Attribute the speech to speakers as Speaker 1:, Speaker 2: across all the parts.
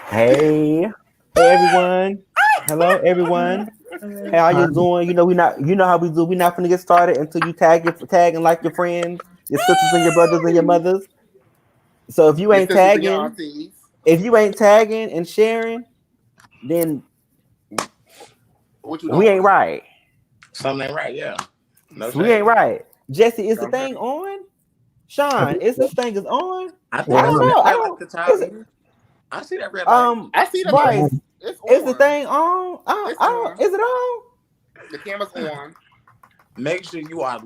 Speaker 1: Hey, everyone. Hello everyone. Hey, how you doing? You know how we do. We not gonna get started until you tag and like your friends, your sisters and your brothers and your mothers. So
Speaker 2: Your sisters and your aunties.
Speaker 1: if you ain't tagging and sharing, then
Speaker 2: What you
Speaker 1: we ain't
Speaker 2: doing?
Speaker 1: right.
Speaker 3: Something ain't right. Yeah. No
Speaker 1: We ain't
Speaker 3: shade.
Speaker 1: right. Jesse, is the
Speaker 2: Don't
Speaker 1: thing
Speaker 2: say.
Speaker 1: on? Sean, is this thing is on?
Speaker 3: I
Speaker 1: I
Speaker 3: think I
Speaker 1: don't
Speaker 3: see
Speaker 4: Well,
Speaker 3: that
Speaker 1: know. I
Speaker 3: red light
Speaker 1: don't.
Speaker 3: at the top.
Speaker 1: Is it
Speaker 3: I see that red light.
Speaker 2: I see the
Speaker 1: Bryce?
Speaker 2: lights. It's
Speaker 1: Is the
Speaker 2: on.
Speaker 1: thing on?
Speaker 2: It's
Speaker 1: I don't.
Speaker 2: on.
Speaker 1: Is it on?
Speaker 2: The camera's on.
Speaker 3: Make sure you are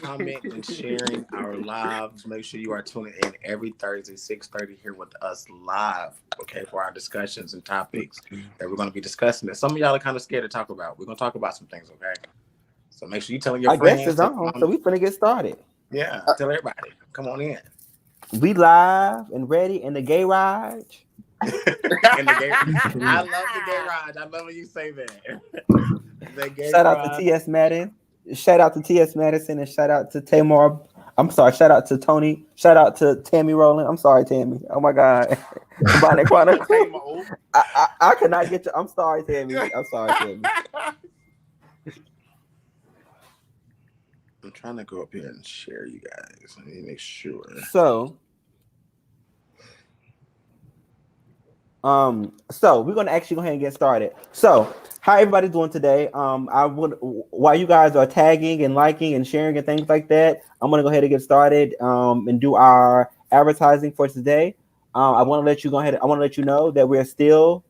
Speaker 3: comment, and sharing our lives. Make sure you are tuning in every Thursday, 6:30 here with us live, okay, for our discussions and topics that we're going to be discussing that some of y'all are kind of scared to talk about. We're going to talk about some things, okay? So make sure you're telling your
Speaker 1: I guess
Speaker 3: friends,
Speaker 1: it's
Speaker 3: tell your
Speaker 1: on. So
Speaker 3: mama.
Speaker 1: we finna get started.
Speaker 3: Yeah, tell everybody. Come on in.
Speaker 1: We live and ready in the gay ride.
Speaker 3: And the gay, I love the gay ride. I love when you say that. The gay
Speaker 1: Shout out to
Speaker 3: ride.
Speaker 1: T.S. Madden. Shout out to T.S. Madison and shout out to Tamar. I'm sorry. Shout out to Tony. Shout out to Tammy Rowland. I'm sorry, Tammy. Oh my God. Bonnet Chronicle.
Speaker 2: Tamo.
Speaker 1: I cannot get you. I'm sorry, Tammy. I'm sorry, Tammy.
Speaker 3: I'm trying to go up here and share you guys. Let me make sure.
Speaker 1: So we're gonna actually go ahead and get started. So how everybody doing today? I would while you guys are tagging and liking and sharing and things like that, I'm gonna go ahead and get started and do our advertising for today. I want to let you go ahead. I want to let you know that we're still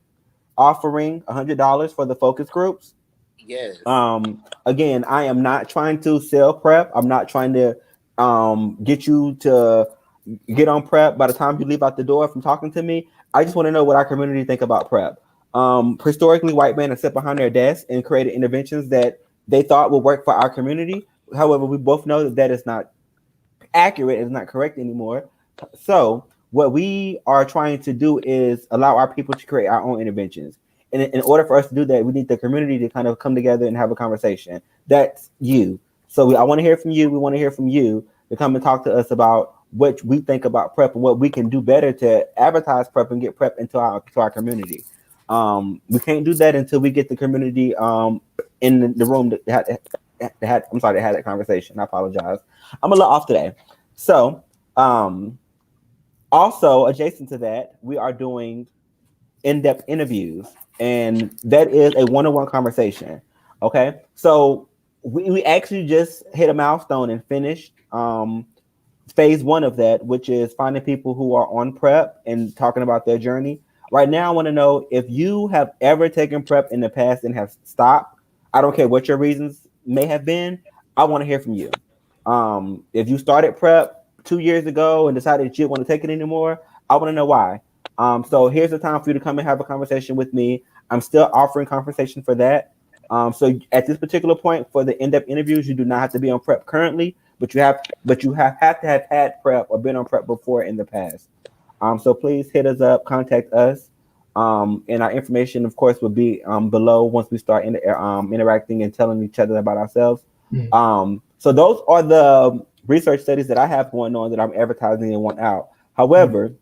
Speaker 1: offering $100 for the focus groups.
Speaker 2: Yes.
Speaker 1: Again, I am not trying to sell prep. I'm not trying to get you to get on prep by the time you leave out the door from talking to me. I just want to know what our community think about prep. Historically, white men have sat behind their desks and created interventions that they thought would work for our community. However, we both know that that is not accurate, it's not correct anymore. So what we are trying to do is allow our people to create our own interventions. And in order for us to do that, we need the community to kind of come together and have a conversation. That's you. So I want to hear from you. We want to hear from you to come and talk to us about what we think about prep and what we can do better to advertise prep and get prep into our community. We can't do that until we get the community in the room that had that conversation. I apologize. I'm a little off today. So, also adjacent to that, we are doing in-depth interviews, and that is a one-on-one conversation. Okay, so we actually just hit a milestone and finished phase one of that, which is finding people who are on prep and talking about their journey. Right now, I want to know if you have ever taken prep in the past and have stopped. I don't care what your reasons may have been. I want to hear from you. If you started prep 2 years ago and decided that you didn't want to take it anymore, I want to know why. So here's the time for you to come and have a conversation with me. I'm still offering conversation for that. So at this particular point for the in-depth interviews, you do not have to be on prep currently, but you have to have had prep or been on prep before in the past. So please hit us up, contact us. And our information, of course, will be below once we start interacting and telling each other about ourselves. So those are the research studies that I have going on that I'm advertising and want out. However,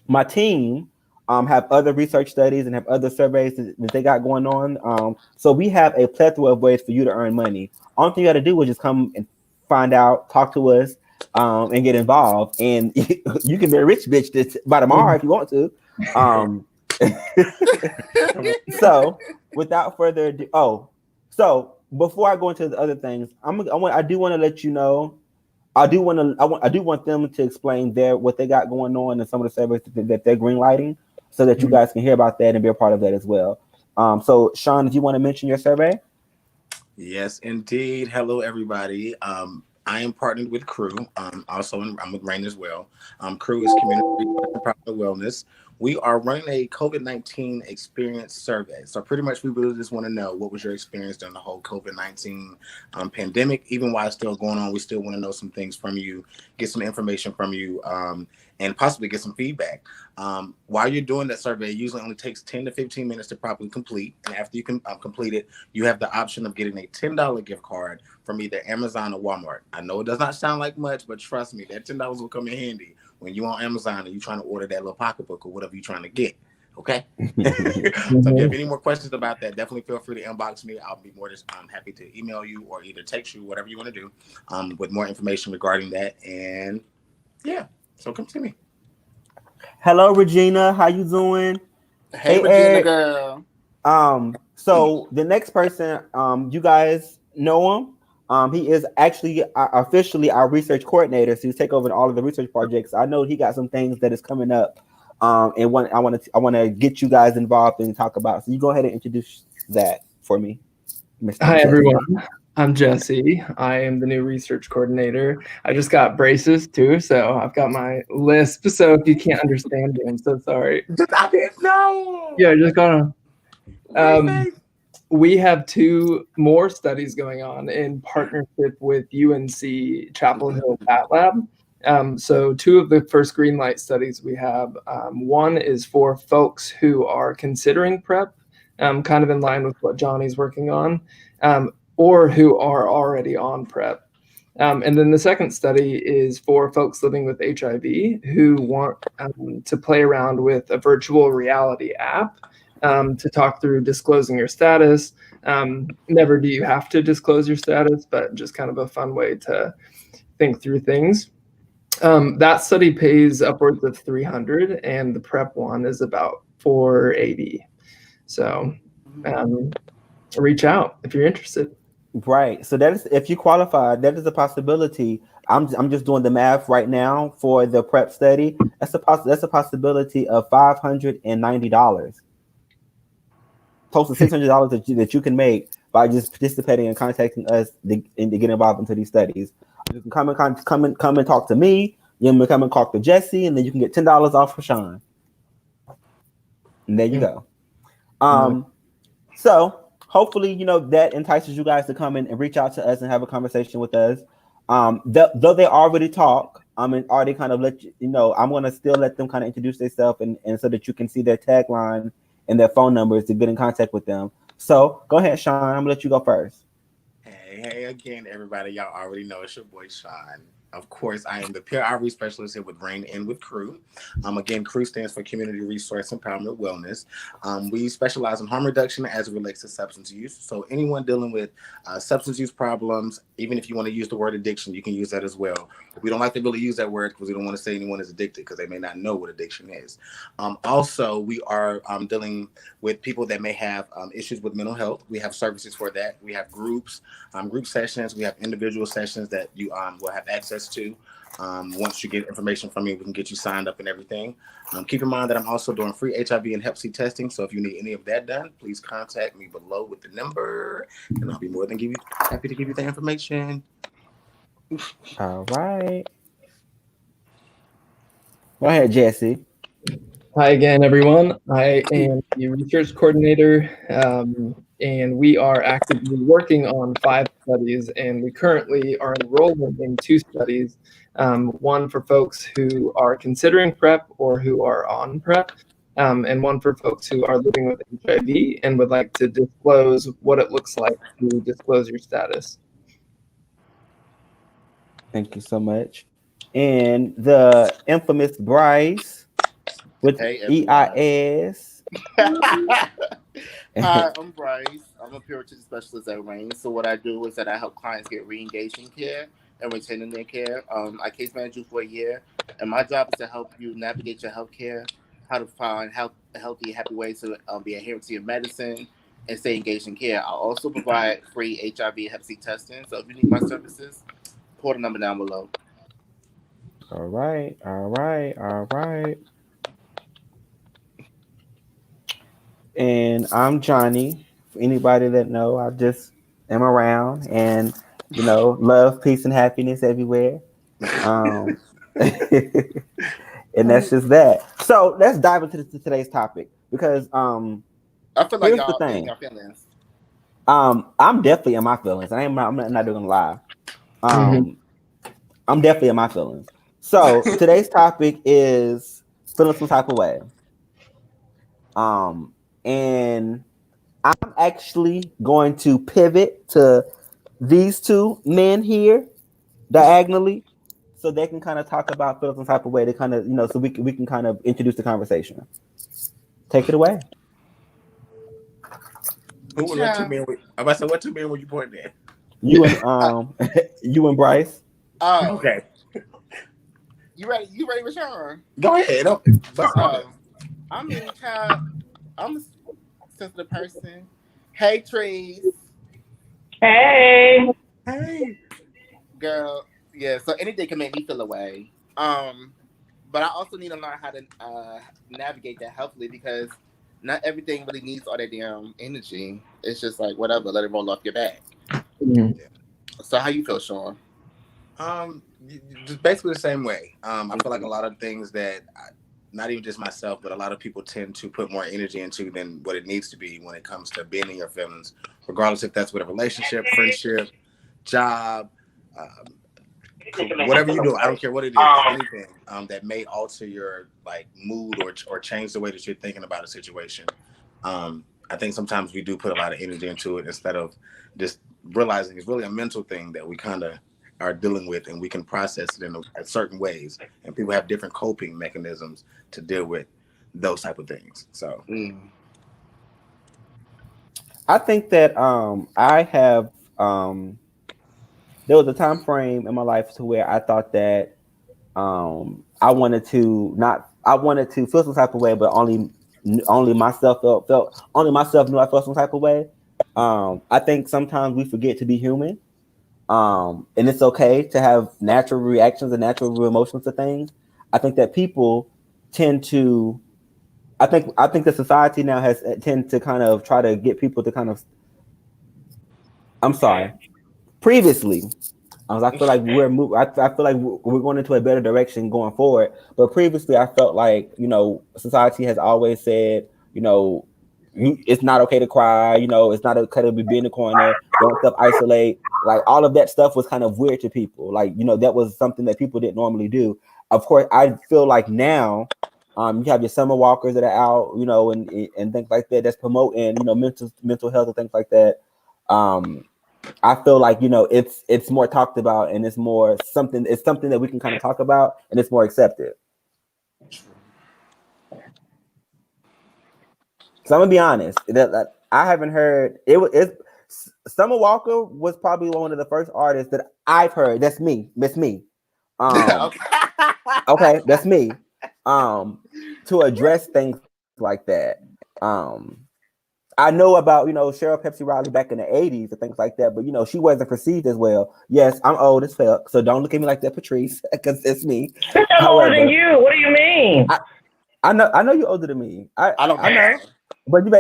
Speaker 1: my team have other research studies and have other surveys that they got going on. So we have a plethora of ways for you to earn money. All thing you got to do is just come and find out, talk to us, and get involved. And you can be a rich bitch by tomorrow if you want to. So without further ado, so before I go into the other things, I do want to let you know. I do want them to explain what they got going on and some of the surveys that they're green lighting, so that you guys can hear about that and be a part of that as well. So Shawn, if you want to mention your survey.
Speaker 3: Yes, indeed. Hello, everybody. I am partnered with Crew. I'm with Rain as well. Crew is Community Research and Profit Wellness. We are running a COVID-19 experience survey. So pretty much we really just want to know what was your experience during the whole COVID-19 pandemic. Even while it's still going on, we still want to know some things from you, get some information from you, and possibly get some feedback. While you're doing that survey, it usually only takes 10 to 15 minutes to properly complete. And after you can complete it, you have the option of getting a $10 gift card from either Amazon or Walmart. I know it does not sound like much, but trust me, that $10 will come in handy when you're on Amazon and you're trying to order that little pocketbook or whatever you're trying to get. Okay. So if you have any more questions about that, definitely feel free to inbox me. I'll be more than happy to email you or either text you, whatever you want to do, with more information regarding that. And yeah, so come see me.
Speaker 1: Hello, Regina. How you doing?
Speaker 2: Hey,
Speaker 1: Hey,
Speaker 2: Regina
Speaker 1: Eric.
Speaker 2: girl.
Speaker 1: So the next person, you guys know him. He is actually officially our research coordinator, so he's take over all of the research projects. I know he got some things that is coming up, and I want to get you guys involved and talk about. So you go ahead and introduce that for me, Mr.
Speaker 4: Hi,
Speaker 1: Jesse.
Speaker 4: everyone. I'm Jesse. I am the new research coordinator. I just got braces too, so I've got my lisp. So if you can't understand me, I'm so sorry.
Speaker 3: I didn't know.
Speaker 4: Yeah, just gonna.
Speaker 3: Really?
Speaker 4: We have 2 more studies going on in partnership with UNC Chapel Hill Bat Lab. So 2 of the first green light studies we have. One is for folks who are considering prep, kind of in line with what Johnny's working on, or who are already on prep. And then the second study is for folks living with HIV who want to play around with a virtual reality app to talk through disclosing your status. Never do you have to disclose your status, but just kind of a fun way to think through things. That study pays upwards of 300, and the prep one is about 480. So reach out if you're interested.
Speaker 1: Right. So that is, if you qualify, that is a possibility. I'm just doing the math right now for the prep study. That's a possibility of $590, close to $600 that you can make by just participating and contacting us and to get involved into these studies. You can come and talk to me. You can come and talk to Jesse, and then you can get $10 off for Shawn. And there you go. So hopefully, that entices you guys to come in and reach out to us and have a conversation with us. Though they already talk, and already kind of let you know, I'm gonna still let them kind of introduce themselves and so that you can see their tagline and their phone numbers to get in contact with them. So go ahead, Shawn. I'm gonna let you go first.
Speaker 3: Hey again, everybody. Y'all already know it's your boy Shawn. Of course, I am the peer outreach specialist here with Rain and with Crew. Again, Crew stands for Community Resource Empowerment Wellness. We specialize in harm reduction as it relates to substance use. So anyone dealing with substance use problems, even if you want to use the word addiction, you can use that as well. We don't like to really use that word because we don't want to say anyone is addicted because they may not know what addiction is. Also, we are dealing with people that may have issues with mental health. We have services for that. We have group sessions. We have individual sessions that you will have access to. Once you get information from me, we can get you signed up and everything. Keep in mind that I'm also doing free HIV and Hep C testing. So if you need any of that done, please contact me below with the number, and I'll be more than happy to give you the information.
Speaker 1: All right. Go ahead, Jesse.
Speaker 4: Hi again, everyone. I am the research coordinator, and we are actively working on 5 studies, and we currently are enrolling in 2 studies, one for folks who are considering PrEP or who are on PrEP, and one for folks who are living with HIV and would like to disclose what it looks like to disclose your status.
Speaker 1: Thank you so much. And the infamous Bryce with EIS.
Speaker 2: Hi, I'm Bryce. I'm a puritan specialist at Rain. So what I do is that I help clients get re-engaging care and retaining their care. I case manage you for a year, and my job is to help you navigate your health care, how to find healthy, happy ways to be adherent to your medicine and stay engaged in care. I also provide free HIV and Hep C testing. So if you need my services, call the number down below.
Speaker 1: All right. And I'm Johnny. For anybody that know, I just am around and love, peace, and happiness everywhere. And that's just that. So let's dive into today's topic because
Speaker 2: I feel like
Speaker 1: here's the
Speaker 2: y'all
Speaker 1: thing.
Speaker 2: your feelings.
Speaker 1: I'm definitely in my feelings. I'm not gonna lie. I'm definitely in my feelings. So today's topic is feeling some type of way. And I'm actually going to pivot to these two men here diagonally, so they can kind of talk about feeling some type of way. They kind of, so we can kind of introduce the conversation. Take it away.
Speaker 3: What two men? I'm about to say, what two men were you pointing at?
Speaker 1: You and you and Bryce.
Speaker 2: Oh,
Speaker 3: Okay,
Speaker 2: you ready? You ready, Shawn?
Speaker 3: go ahead.
Speaker 2: I mean, child, I'm a sensitive person. Hey, Trees.
Speaker 5: Hey.
Speaker 3: Hey.
Speaker 2: Girl, yeah. So anything can make me feel away. But I also need to learn how to navigate that healthily because not everything really needs all that damn energy. It's just like whatever, let it roll off your back.
Speaker 4: Mhm.
Speaker 2: So how you feel, Shawn?
Speaker 3: Just basically the same way. I feel like a lot of things that not even just myself, but a lot of people tend to put more energy into than what it needs to be when it comes to being in your feelings, regardless if that's with a relationship, friendship, job, whatever you do. I don't care what it is, anything that may alter your like mood or change the way that you're thinking about a situation. I think sometimes we do put a lot of energy into it instead of just realizing it's really a mental thing that we kind of are dealing with, and we can process it in certain ways. And people have different coping mechanisms to deal with those type of things. So
Speaker 1: I think that I have there was a time frame in my life to where I thought that I wanted to feel some type of way, but only myself felt only myself knew I felt some type of way. I think sometimes we forget to be human. And it's okay to have natural reactions and natural emotions to things. I think that people tend to I think the society now has tend to kind of try to get people to kind of I'm sorry. Previously, I feel like we're moving. I feel like we're going into a better direction going forward. But previously, I felt like society has always said it's not okay to cry. It's not okay to be in the corner. Don't self isolate. Like all of that stuff was kind of weird to people. Like that was something that people didn't normally do. Of course, I feel like now. You have your summer walkers that are out, and things like that. That's promoting, mental health and things like that. I feel like it's more talked about and it's more something. It's something that we can kind of talk about and it's more accepted. So I'm gonna be honest. That I haven't heard it. Summer Walker was probably one of the first artists that I've heard. That's me. That's me. Okay, that's me. To address things like that. I know about Cheryl Pepsi Riley back in the '80s and things like that, but she wasn't perceived as well. Yes, I'm old as fuck, so don't look at me like that, Patrice, because it's me.
Speaker 5: Bitch, I'm older than you. What do you mean?
Speaker 1: I know you're older than me.
Speaker 2: I don't
Speaker 1: I know, but you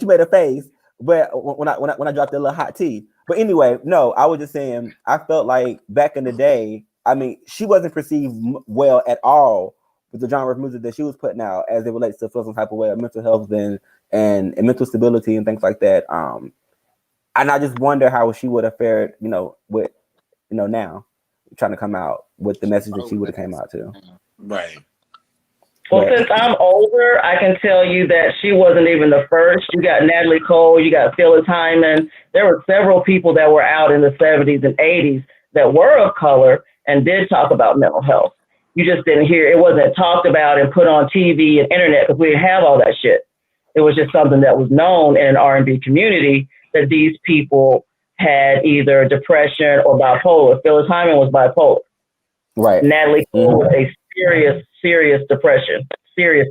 Speaker 1: made a face. But when I dropped that little hot tea. But anyway, no, I was just saying I felt like back in the day. I mean, she wasn't perceived well at all with the genre of music that she was putting out as it relates to feel some type of way of mental health and mental stability and things like that. And I just wonder how she would have fared, with now trying to come out with the message that she would have came out to.
Speaker 3: Right.
Speaker 5: Well, since I'm older, I can tell you that she wasn't even the first. You got Natalie Cole, you got Phyllis Hyman. There were several people that were out in the 70s and 80s that were of color and did talk about mental health. You just didn't hear it. Wasn't talked about and put on TV and internet because we didn't have all that shit. It was just something that was known in an R&B community that these people had either depression or bipolar. Phyllis Hyman was bipolar.
Speaker 1: Right.
Speaker 5: Natalie Cole was a serious depression. There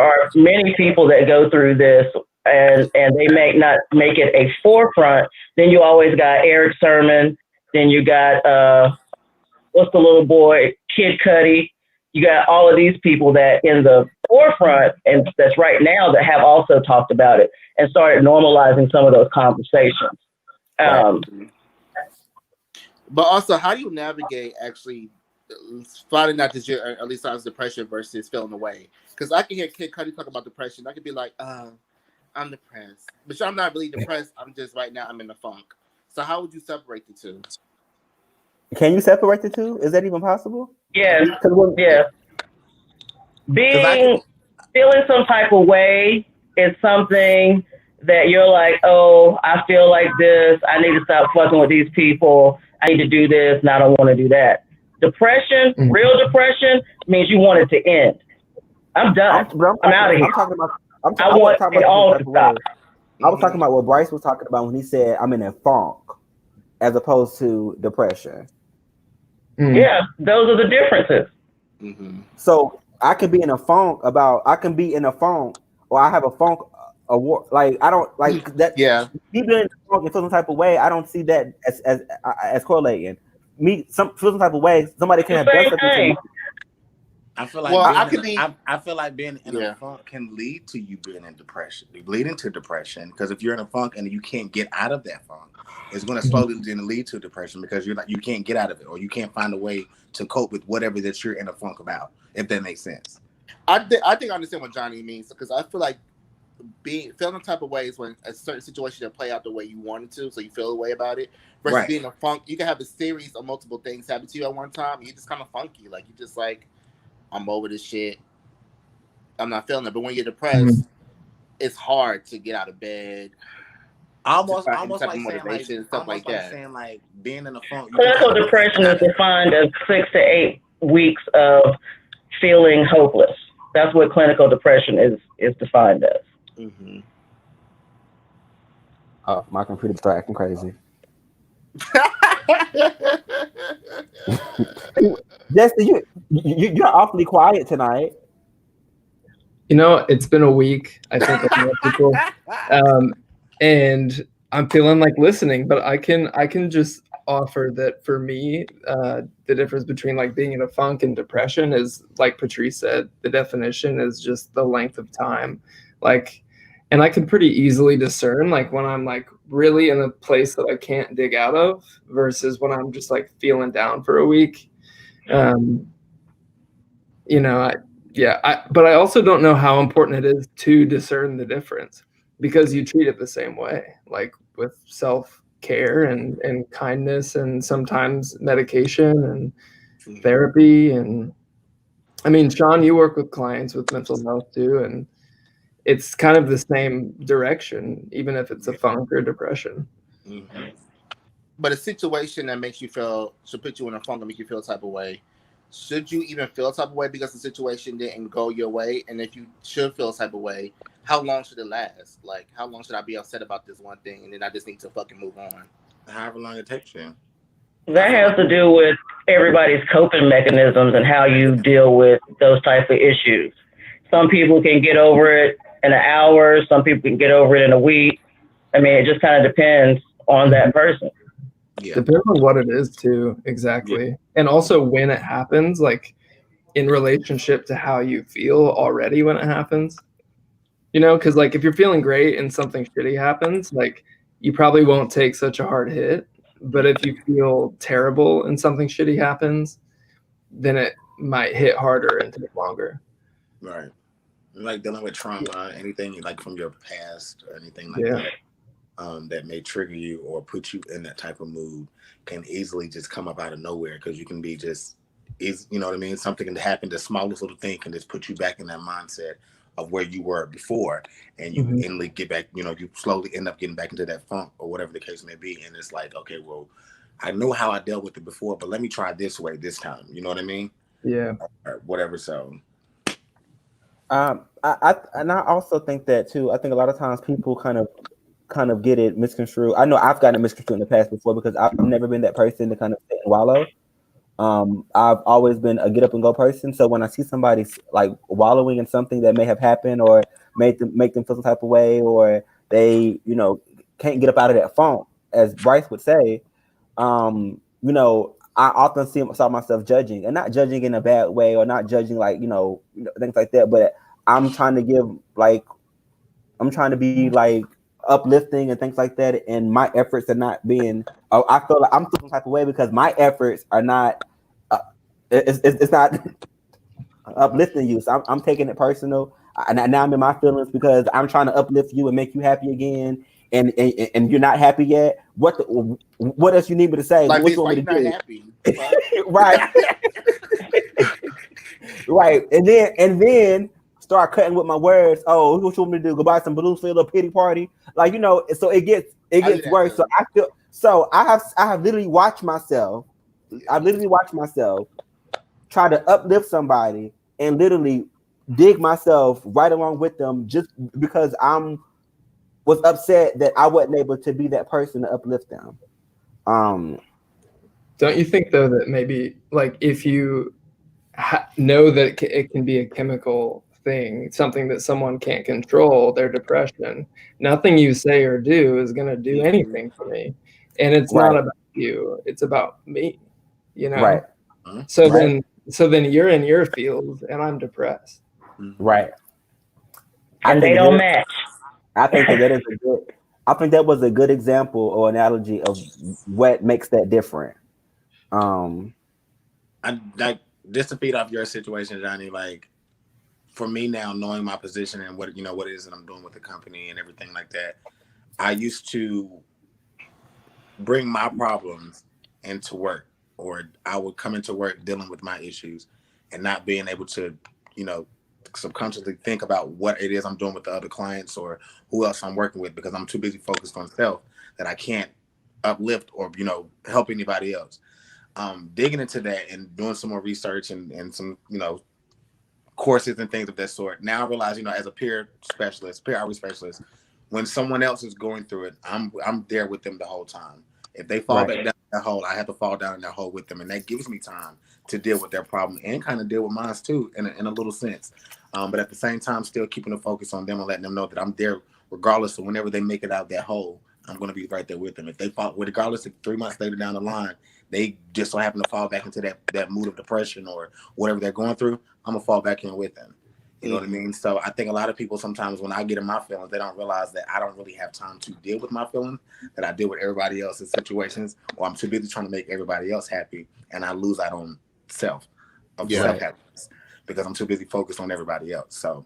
Speaker 5: are many people that go through this and they may not make it a forefront. Then you always got Eric Sermon. Then you got, what's the little boy, Kid Cudi. You got all of these people that in the forefront and that's right now that have also talked about it and started normalizing some of those conversations.
Speaker 2: But also, how do you navigate actually finding out that you're at least sounds depression versus feeling away? Because I can hear Kid Cudi talk about depression. I could be like, I'm depressed. But I'm not really depressed. I'm just right now, I'm in the funk. So how would you separate the two?
Speaker 1: Can you separate the two? Is that even possible?
Speaker 5: Yes. Yeah. Feeling some type of way is something that you're like, oh, I feel like this. I need to stop fucking with these people. I need to do this, and I don't want to do that. Depression, real depression, means you want it to end. I'm done. I'm out of here. I want it all to stop.
Speaker 1: I was talking about what Bryce was talking about when he said, I'm in a funk, as opposed to depression.
Speaker 5: Yeah, those are the differences.
Speaker 1: So I can be in a funk or I have a funk award. Like, I don't like that.
Speaker 2: Yeah.
Speaker 1: Me being in a funk and feel some type of way, I don't see that as correlating. Me, feel some type of way, somebody can have done something to me.
Speaker 3: I feel like I feel like being in a funk can lead to you being in depression. Lead into depression, because if you're in a funk and you can't get out of that funk, it's going to slowly lead to depression, because you can't get out of it, or you can't find a way to cope with whatever that you're in a funk about. If that makes sense.
Speaker 2: I think I understand what Johnny means, because I feel like feeling the type of ways when a certain situation didn't play out the way you wanted to, so you feel a way about it. Versus being in a funk, you can have a series of multiple things happen to you at one time. And you're just kind of funky, like you just like, I'm over this shit. I'm not feeling it. But when you're depressed, it's hard to get out of bed.
Speaker 3: Almost like motivation, stuff like that. Saying like being in a funk.
Speaker 5: Clinical depression is defined as 6 to 8 weeks of feeling hopeless. That's what clinical depression is defined as.
Speaker 1: Oh, my computer's acting crazy. Jesse, you're awfully quiet tonight.
Speaker 4: You know, it's been a week, I think, of more people, and I'm feeling like listening. But I can just offer that for me, the difference between like being in a funk and depression is, like Patrice said, the definition is just the length of time. Like, and I can pretty easily discern like when I'm like really in a place that I can't dig out of versus when I'm just like feeling down for a week. You know, but I also don't know how important it is to discern the difference, because you treat it the same way, like with self-care and kindness and sometimes medication and therapy. And I mean, Shawn, you work with clients with mental health too, and it's kind of the same direction, even if it's a funk or depression.
Speaker 2: But a situation that makes you should put you in a funk and make you feel a type of way, should you even feel a type of way because the situation didn't go your way? And if you should feel a type of way, how long should it last? Like, how long should I be upset about this one thing and then I just need to fucking move on?
Speaker 3: However long it takes you.
Speaker 5: That has to do with everybody's coping mechanisms and how you deal with those types of issues. Some people can get over it in an hour. Some people can get over it in a week. I mean, it just kind of depends on that person.
Speaker 4: Yeah. Depends on what it is too, exactly. Yeah. And also when it happens, like in relationship to how you feel already when it happens. You know, because like if you're feeling great and something shitty happens, like you probably won't take such a hard hit. But if you feel terrible and something shitty happens, then it might hit harder and take longer.
Speaker 3: Right. Like dealing with trauma, anything like from your past or anything like that. That may trigger you or put you in that type of mood can easily just come up out of nowhere, because you can be you know what I mean? Something can happen, the smallest little thing can just put you back in that mindset of where you were before, and you instantly get back, you know, you slowly end up getting back into that funk or whatever the case may be. And it's like, okay, well, I know how I dealt with it before, but let me try this way this time. You know what I mean?
Speaker 4: Yeah.
Speaker 3: Or whatever. So.
Speaker 1: I also think that too. I think a lot of times people kind of get it misconstrued. I know I've gotten it misconstrued in the past before, because I've never been that person to kind of sit and wallow. I've always been a get up and go person. So when I see somebody like wallowing in something that may have happened or make them feel some type of way, or they, you know, can't get up out of that funk, as Bryce would say, you know, I often saw myself judging, and not judging in a bad way, or not judging like, you know, things like that. But I'm trying to be like uplifting and things like that, and my efforts are not being. I feel like I'm some type of way because my efforts are not. It's not uplifting you, so I'm taking it personal. And now I'm in my feelings because I'm trying to uplift you and make you happy again, and you're not happy yet. What else you need me to say?
Speaker 2: Like,
Speaker 1: what you want me to do?
Speaker 2: Happy,
Speaker 1: right? Right, and then start cutting with my words. Oh, what you want me to do? Go buy some balloons for your little pity party? Like, you know, so it gets worse.
Speaker 2: Too.
Speaker 1: So I feel so I have literally watched myself. I literally watched myself try to uplift somebody and literally dig myself right along with them just because was upset that I wasn't able to be that person to uplift them.
Speaker 4: Don't you think though that maybe like if you know that it can be a chemical thing, something that someone can't control, their depression, nothing you say or do is going to do anything for me, and it's not about you, it's about me, you know.
Speaker 1: Right.
Speaker 4: So then you're in your field and I'm depressed.
Speaker 1: Right.
Speaker 5: And they don't match.
Speaker 1: I think that is a good. I think that was a good example or analogy of what makes that different.
Speaker 3: I like just to feed off your situation, Johnny. Like for me now, knowing my position and what what it is that I'm doing with the company and everything like that, I used to bring my problems into work, or I would come into work dealing with my issues and not being able to, subconsciously think about what it is I'm doing with the other clients or who else I'm working with because I'm too busy focused on self that I can't uplift or, help anybody else. Digging into that and doing some more research and some, courses and things of that sort. Now I realize, as a peer outreach specialist, when someone else is going through it, I'm there with them the whole time. If they fall back down that hole, I have to fall down in that hole with them, and that gives me time to deal with their problem and kind of deal with mine too, in a little sense. But at the same time, still keeping the focus on them and letting them know that I'm there regardless of whenever they make it out that hole. I'm going to be right there with them. If they fall, regardless of 3 months later down the line, they just so happen to fall back into that mood of depression or whatever they're going through, I'm going to fall back in with them. You know what I mean? So I think a lot of people sometimes when I get in my feelings, they don't realize that I don't really have time to deal with my feelings, that I deal with everybody else's situations, or I'm too busy trying to make everybody else happy, and I lose out on self-happiness because I'm too busy focused on everybody else. So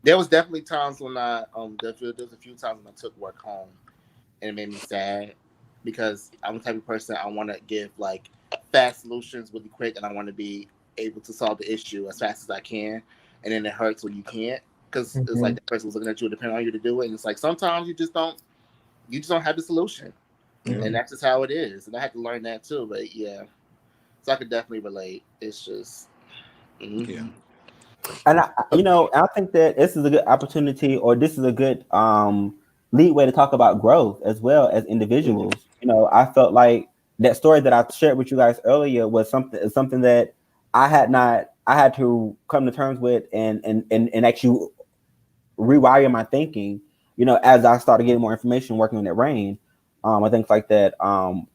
Speaker 2: there was definitely times when I there's a few times when I took work home and it made me sad because I'm the type of person I want to give like fast solutions really quick, and I want to be able to solve the issue as fast as I can, and then it hurts when you can't because it's like the person was looking at you, depending on you to do it, and it's like sometimes you just don't have the solution, and that's just how it is, and I had to learn that too. But so I could definitely relate. It's just
Speaker 1: and I think that this is a good opportunity, or this is a good lead way to talk about growth as well as individuals. I felt like that story that I shared with you guys earlier was something that I had to come to terms with and actually rewire my thinking, as I started getting more information working on that rain. I think like that, or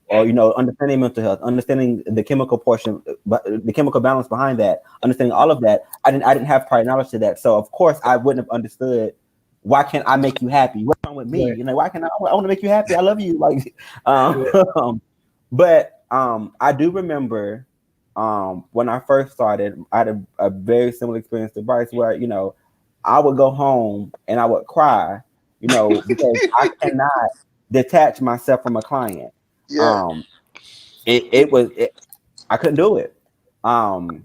Speaker 1: understanding mental health, understanding the chemical portion, but the chemical balance behind that, understanding all of that. I didn't have prior knowledge to that, so of course I wouldn't have understood. Why can't I make you happy? What's wrong with me? Why can't I want to make you happy? I love you, like. But I do remember when I first started, I had a very similar experience to Bryce, where I would go home and I would cry, because I cannot detach myself from a client. I couldn't do it. And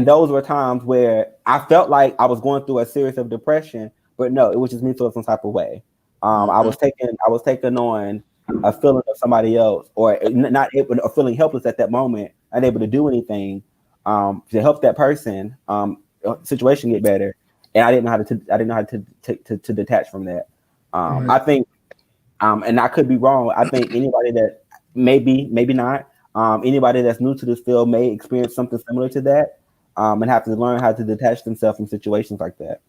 Speaker 1: those were times where I felt like I was going through a series of depression, but no, it was just me feeling some type of way. I was taking on a feeling of somebody else, or not able, or feeling helpless at that moment, unable to do anything to help that person situation get better, and I didn't know how to detach from that. I think, and I could be wrong. I think anybody that maybe not, anybody that's new to this field may experience something similar to that, and have to learn how to detach themselves from situations like that.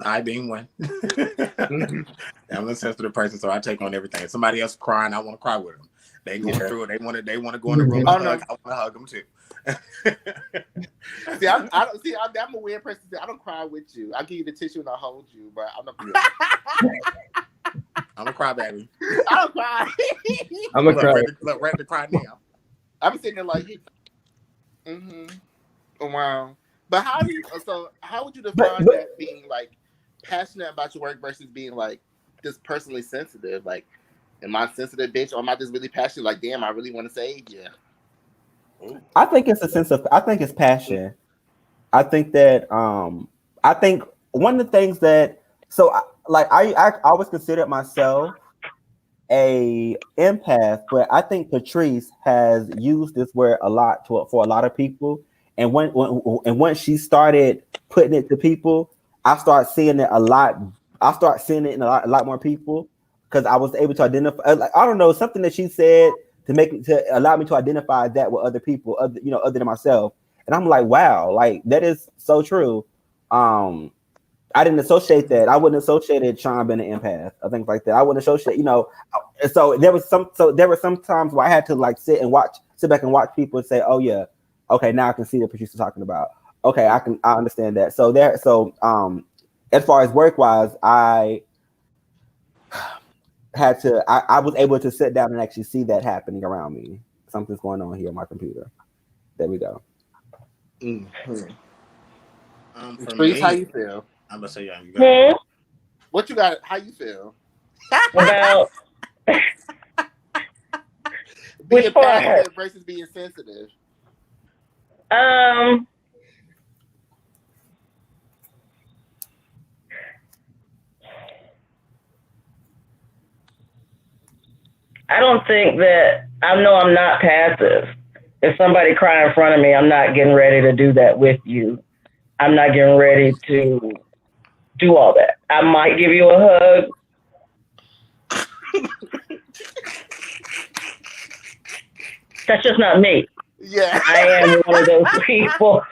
Speaker 3: I being one. I'm a sensitive person, so I take on everything. If somebody else crying, I want to cry with them. They going through it. They want to go in the room and hug. I want to hug them too.
Speaker 2: I'm a weird person. I don't cry with you. I'll give you the tissue and I'll hold you, but I'm not.
Speaker 3: I'm a cry baby.
Speaker 2: I don't cry.
Speaker 4: I'm a cry.
Speaker 3: Look, ready to cry now.
Speaker 2: I'm sitting there like, oh, wow. But how would you define that being like passionate about your work versus being like just personally sensitive? Like, am I sensitive, bitch, or am I just really passionate? Like, damn, I really want to save you.
Speaker 1: I think it's a sense of. I think it's passion. I think that I think one of the things that I always considered myself a empath, but I think Patrice has used this word a lot for a lot of people. And when once she started putting it to people, I start seeing it a lot. I start seeing it in a lot more people because I was able to identify. Like, I don't know, something that she said to allow me to identify that with other people, other than myself. And I'm like, wow, like that is so true. Um, I didn't associate that. I wouldn't associate Shawn being an empath or things like that. I wouldn't associate, So there were some times where I had to like sit back and watch people and say, oh yeah, okay, now I can see what Patrice is talking about. Okay, I understand that. As far as work wise, I was able to sit down and actually see that happening around me. Something's going on here on my computer. There we go.
Speaker 2: Mm-hmm.
Speaker 3: For
Speaker 2: Please, how
Speaker 3: me,
Speaker 2: you feel?
Speaker 3: I'm gonna say, yeah, you got
Speaker 2: What you got? How you feel?
Speaker 5: About
Speaker 2: Being
Speaker 5: which part?
Speaker 2: passive versus being sensitive.
Speaker 5: Um, I don't think that I know I'm not passive. If somebody cry in front of me, I'm not getting ready to do that with you. I'm not getting ready to do all that. I might give you a hug. That's just not me.
Speaker 2: Yeah.
Speaker 5: I am one of those people.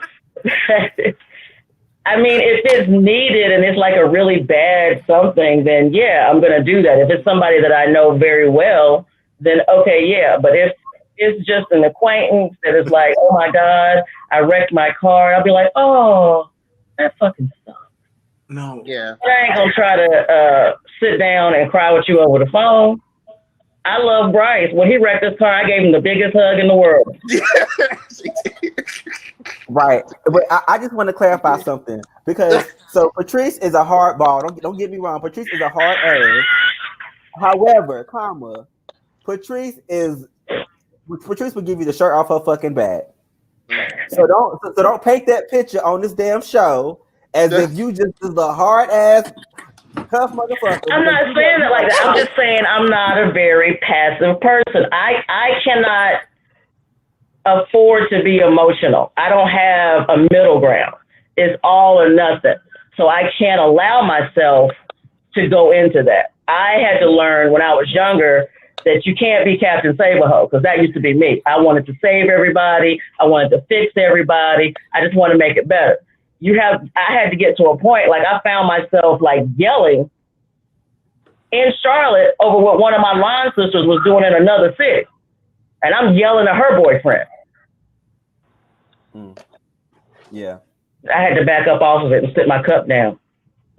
Speaker 5: I mean, if it's needed and it's like a really bad something, then yeah, I'm going to do that. If it's somebody that I know very well, then okay, yeah. But if it's just an acquaintance that is like, oh my God, I wrecked my car, I'll be like, oh, that fucking sucks.
Speaker 3: no.
Speaker 2: Yeah.
Speaker 5: But I ain't going to try to sit down and cry with you over the phone. I love Bryce. When he wrecked his car, I gave him the biggest hug in the world.
Speaker 1: Right, but I just want to clarify something because so Patrice is a hard ball. Don't get me wrong. Patrice is a hard ass. However, Patrice will give you the shirt off her fucking back. So don't paint that picture on this damn show as if you just is the hard ass tough motherfucker.
Speaker 5: I'm not saying it like that. I'm just saying I'm not a very passive person. I cannot afford to be emotional. I don't have a middle ground. It's all or nothing. So I can't allow myself to go into that. I had to learn when I was younger that you can't be Captain Save-A-Ho, because that used to be me. I wanted to save everybody. I wanted to fix everybody. I just want to make it better. I had to get to a point, like I found myself like yelling in Charlotte over what one of my line sisters was doing in another city. And I'm yelling at her boyfriend.
Speaker 1: Yeah.
Speaker 5: I had to back up off of it and sit my cup down.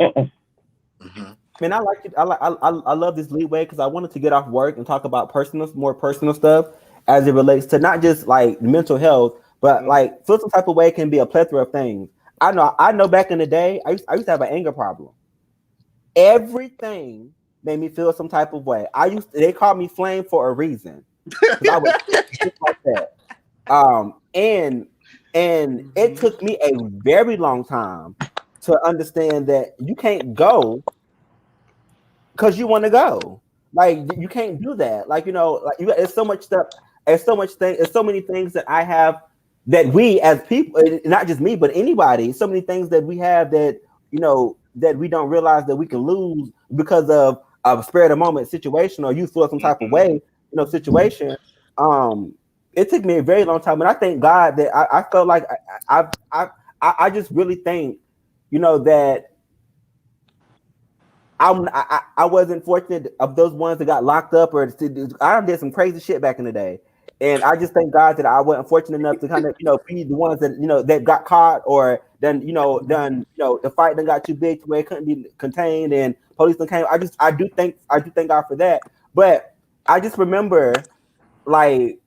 Speaker 3: Mm-hmm.
Speaker 1: Man, I like it. I love this leeway because I wanted to get off work and talk about more personal stuff as it relates to not just like mental health, but like feel some type of way can be a plethora of things. I know. Back in the day, I used to have an anger problem. Everything made me feel some type of way. They called me Flame for a reason. I was just like that. And it took me a very long time to understand that you can't go because you want to go. Like you can't do that. Like there's so much stuff. There's so many things that I have that we as people, not just me, but anybody. So many things that we have that that we don't realize that we can lose because of a spur of the moment situation or you feel some type of way, situation. It took me a very long time, and I thank God that I felt like I just really think, that I wasn't fortunate of those ones that got locked up I did some crazy shit back in the day, and I just thank God that I wasn't fortunate enough to kind of be the ones that that got caught or then the fight then got too big to where it couldn't be contained and police then came. I do thank God for that, but I just remember like.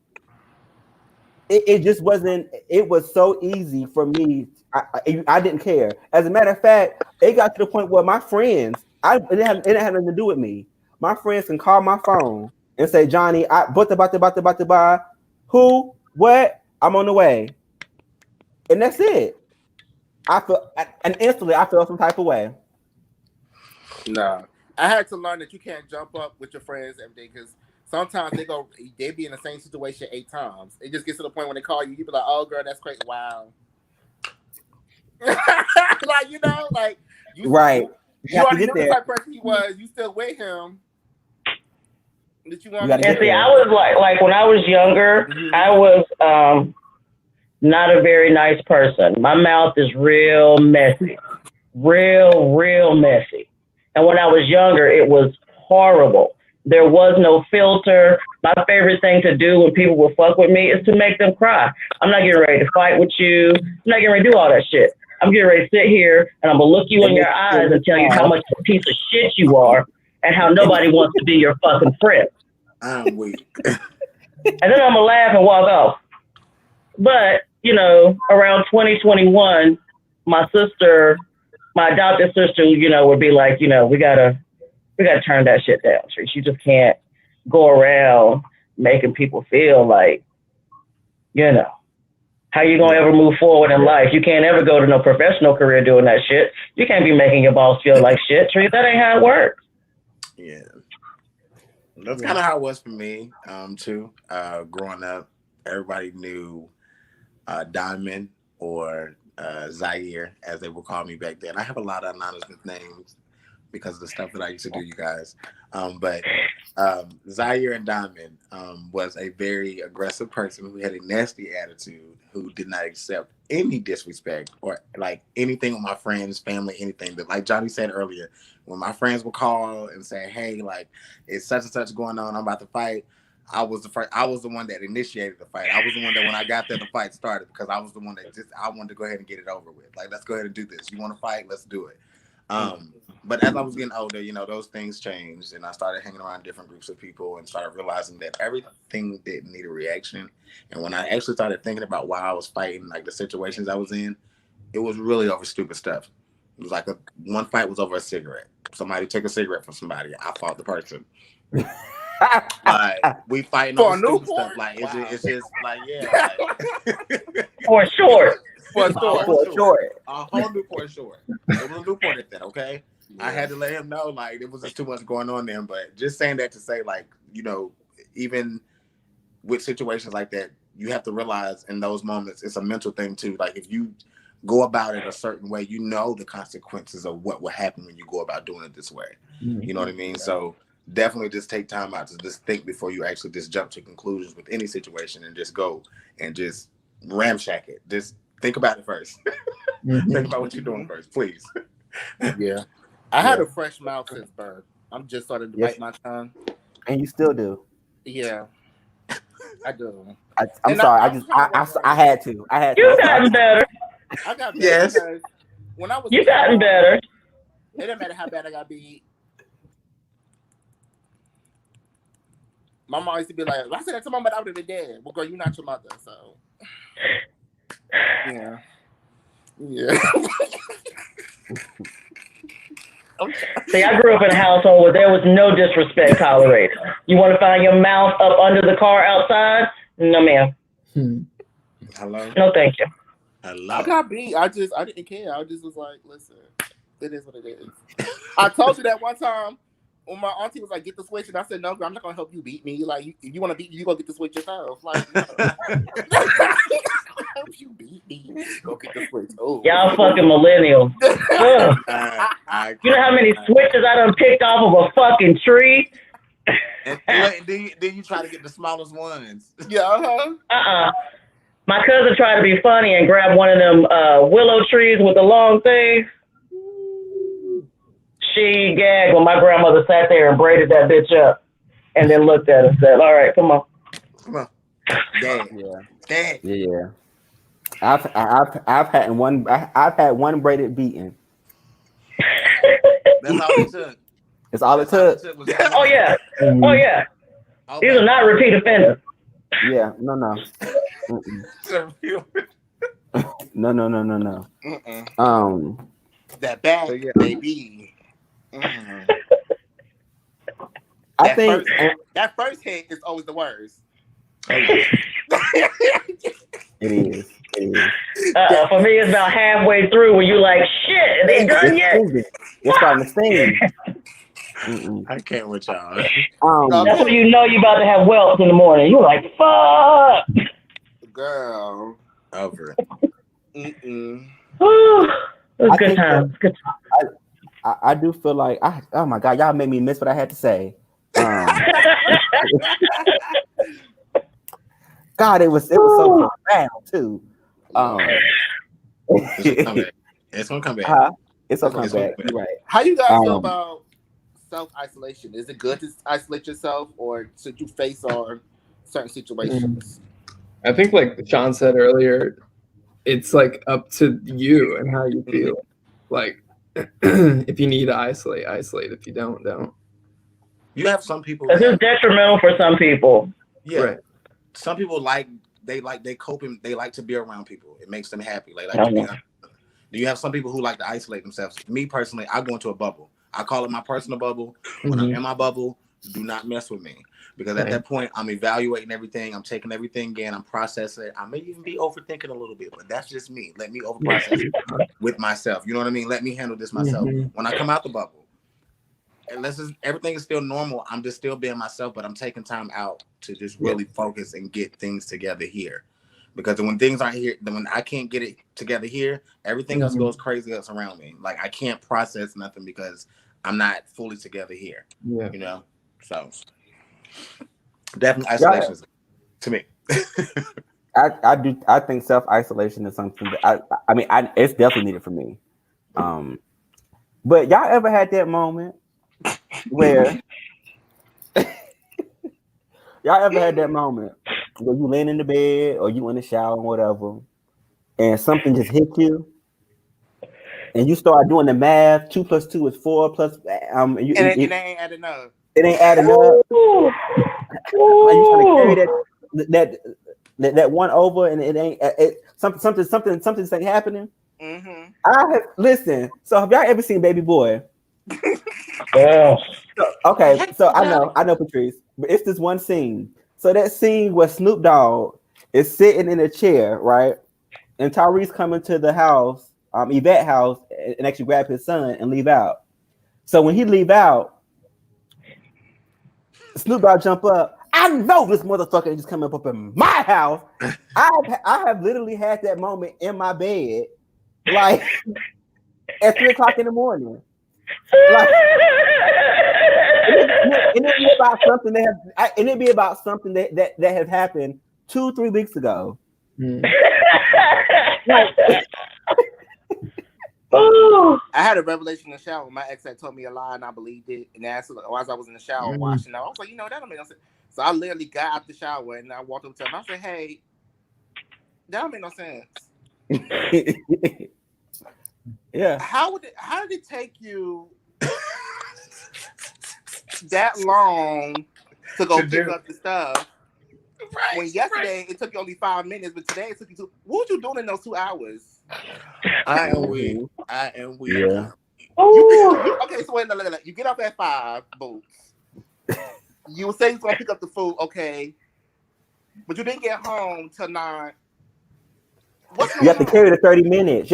Speaker 1: It just wasn't. It was so easy for me. I didn't care. As a matter of fact, it got to the point where my friends, it didn't have nothing to do with me. My friends can call my phone and say, "Johnny, about to buy who, what? I'm on the way," and that's it. and instantly I felt some type of way.
Speaker 2: Nah, I had to learn that you can't jump up with your friends every day because sometimes they be in the same situation 8 times. It just gets to the point when they call you, you be like, "Oh, girl, that's crazy." Wow. Like like
Speaker 1: Right.
Speaker 2: you already knew the type of person he was. You still with him. Did you want?
Speaker 5: And see, I was like when I was younger, I was not a very nice person. My mouth is real messy, real messy. And when I was younger, it was horrible. There was no filter. My favorite thing to do when people will fuck with me is to make them cry. I'm not getting ready to fight with you. I'm not getting ready to do all that shit. I'm getting ready to sit here and I'm going to look you in your eyes and tell you how much of a piece of shit you are and how nobody wants to be your fucking friend.
Speaker 3: I'm weak.
Speaker 5: And then I'm going to laugh and walk off. But, around 2021, my adopted sister, would be like, we gotta turn that shit down. You just can't go around making people feel like, how you gonna ever move forward in life? You can't ever go to no professional career doing that shit. You can't be making your boss feel like shit. Tree, that ain't how it works.
Speaker 3: Yeah. That's kind of how it was for me, too. Growing up, everybody knew Diamond or Zaire, as they would call me back then. I have a lot of anonymous names because of the stuff that I used to do, you guys. But Zaire and Diamond was a very aggressive person who had a nasty attitude, who did not accept any disrespect or like anything with my friends, family, anything. But like Johnny said earlier, when my friends would call and say, "Hey, like it's such and such going on, I'm about to fight," I was the one that initiated the fight. I was the one that when I got there, the fight started because I was the one that I wanted to go ahead and get it over with. Like, let's go ahead and do this. You want to fight? Let's do it. But as I was getting older, those things changed, and I started hanging around different groups of people and started realizing that everything didn't need a reaction. And when I actually started thinking about why I was fighting, like the situations I was in, it was really over stupid stuff. It was like one fight was over a cigarette. Somebody took a cigarette from somebody. I fought the person. Like we fighting over stupid stuff. Like it's just like
Speaker 5: for short.
Speaker 3: For short. A whole Newport short. It was Newport at that, okay? Yeah. I had to let him know, like, it was just too much going on there. But just saying that to say, like, even with situations like that, you have to realize in those moments, it's a mental thing too. Like, if you go about it a certain way, the consequences of what will happen when you go about doing it this way. Mm-hmm. You know what I mean? So definitely just take time out to just think before you actually just jump to conclusions with any situation and just go and just ramshack it. Just think about it first. Mm-hmm. Think about what you're doing first, please.
Speaker 2: Yeah. I had a fresh mouth since birth. I'm just starting to bite my tongue.
Speaker 1: And you still do.
Speaker 2: Yeah. I do.
Speaker 1: I'm sorry. I had to.
Speaker 5: You've gotten better.
Speaker 2: I got better.
Speaker 3: Yes.
Speaker 2: When I was
Speaker 5: You've gotten better.
Speaker 2: It didn't matter how bad I got beat. My mom used to be like, I said that to my mother, I would have been dead. Well, girl, you're not your mother, so. Yeah.
Speaker 5: See, I grew up in a household where there was no disrespect tolerated. You want to find your mouth up under the car outside? No, ma'am.
Speaker 3: Hello?
Speaker 5: No, thank you.
Speaker 3: Hello?
Speaker 2: I got beat. I didn't care. I just was like, listen, it is what it is. I told you that one time when my auntie was like, get the switch. And I said, no, girl, I'm not going to help you beat me. Like, if you want to beat me, you go get the switch yourself. Like, no. Help you beat me. Go get the switch. Oh.
Speaker 5: Y'all fucking millennials. You know how many switches I done picked off of a fucking tree?
Speaker 3: And then you try to get the smallest ones.
Speaker 2: Yeah.
Speaker 5: My cousin tried to be funny and grab one of them willow trees with the long thing. She gagged when my grandmother sat there and braided that bitch up and then looked at her and said, all right, come on.
Speaker 3: Dang.
Speaker 1: Yeah. I've had one braided beating.
Speaker 3: That's all it took.
Speaker 1: It's all it took.
Speaker 5: Oh yeah. Oh yeah. Okay. These are not repeat offenders.
Speaker 1: Yeah. No. No.
Speaker 2: That bad baby.
Speaker 1: I think
Speaker 2: that first hit is always the worst.
Speaker 1: It is.
Speaker 5: For me, it's about halfway through when you're like, shit, are they done
Speaker 1: It's
Speaker 5: yet?
Speaker 1: stinging. It's starting to sting. Mm-mm.
Speaker 3: I can't with y'all.
Speaker 5: That's when you know you're about to have welts in the morning. You're like, fuck.
Speaker 2: Girl.
Speaker 3: Over.
Speaker 2: Mm-mm.
Speaker 5: It was
Speaker 1: I
Speaker 5: good
Speaker 1: think
Speaker 5: time. Good time.
Speaker 1: I do feel like oh my god, y'all made me miss what I had to say. God, it was so profound too.
Speaker 3: It's gonna come back.
Speaker 1: It's gonna come back. You're right.
Speaker 2: How you guys feel about self-isolation? Is it good to isolate yourself, or should you face on certain situations?
Speaker 4: I think, like Shawn said earlier, it's like up to you and how you feel. Like, if you need to isolate. If you don't.
Speaker 3: You have some people.
Speaker 5: This is detrimental for some people.
Speaker 3: Yeah.
Speaker 4: Right.
Speaker 3: Some people they cope and they like to be around people. It makes them happy. Do you have some people who like to isolate themselves? Me personally, I go into a bubble. I call it my personal bubble. When I'm in my bubble, do not mess with me. Because at that point, I'm evaluating everything. I'm taking everything in. I'm processing it. I may even be overthinking a little bit, but that's just me. Let me overprocess it with myself. You know what I mean? Let me handle this myself. When I come out the bubble, everything is still normal. I'm just still being myself, but I'm taking time out to just really focus and get things together here. Because when things aren't here, then when I can't get it together here, everything else goes crazy else around me. Like I can't process nothing because I'm not fully together here.
Speaker 4: Yeah.
Speaker 3: You know? So definitely isolation is to me.
Speaker 1: I think self-isolation is something that I mean it's definitely needed for me. But y'all ever had that moment where where you laying in the bed or you in the shower or whatever, and something just hit you, and you start doing the math? 2 + 2 is 4 plus.
Speaker 2: It ain't adding up.
Speaker 1: It ain't adding up. Are you trying to carry that one over, and it ain't something ain't happening? Listen. So have y'all ever seen Baby Boy?
Speaker 5: Yeah.
Speaker 1: Okay, so I know Patrice, but it's this one scene. So that scene where Snoop Dogg is sitting in a chair, right? And Tyrese coming to the house, Yvette house, and actually grab his son and leave out. So when he leave out, Snoop Dogg jump up. I know this motherfucker just coming up in my house. I have literally had that moment in my bed, like at 3 o'clock in the morning. Like, and it'd be about something that has happened 2-3 weeks ago.
Speaker 2: I had a revelation in the shower. My ex had told me a lie, and I believed it. And as I was in the shower washing out, I was like, that don't make no sense. So I literally got out the shower and I walked up to him. I said, "Hey, that don't make no sense."
Speaker 1: Yeah.
Speaker 2: How did it take you that long to go pick up the stuff? Right, when yesterday it took you only 5 minutes, but today it took you 2. What were you doing in those 2 hours?
Speaker 3: I am weak.
Speaker 1: Yeah.
Speaker 2: Okay, so wait, no. You get up at 5, boots. You say you're gonna pick up the food, okay, but you didn't get home till 9.
Speaker 1: You have to carry the 30 minutes.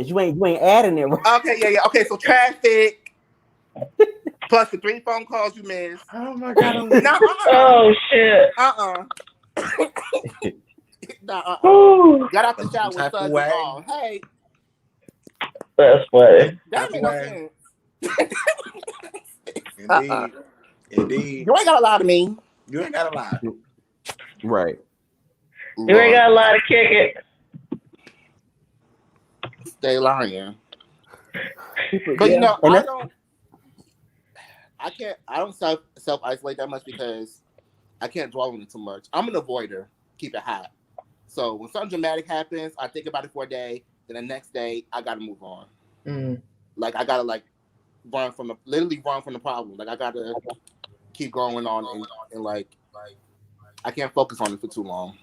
Speaker 1: You ain't adding it.
Speaker 2: Okay, yeah. Okay, so traffic plus the 3 phone calls you missed.
Speaker 3: Oh my god!
Speaker 5: Oh shit!
Speaker 2: Got out the shower with suds and all. Hey,
Speaker 5: that's funny.
Speaker 2: That made no sense.
Speaker 3: Indeed.
Speaker 2: You ain't gotta lie to me.
Speaker 3: You ain't gotta lie.
Speaker 1: Right.
Speaker 5: You ain't got a lot to kick it.
Speaker 2: Stay lying. But I don't self-isolate that much because I can't dwell on it too much. I'm an avoider. Keep it hot. So when something dramatic happens, I think about it for a day. Then the next day, I gotta move on. Like I gotta run from the problem. Like I gotta keep going on and like I can't focus on it for too long.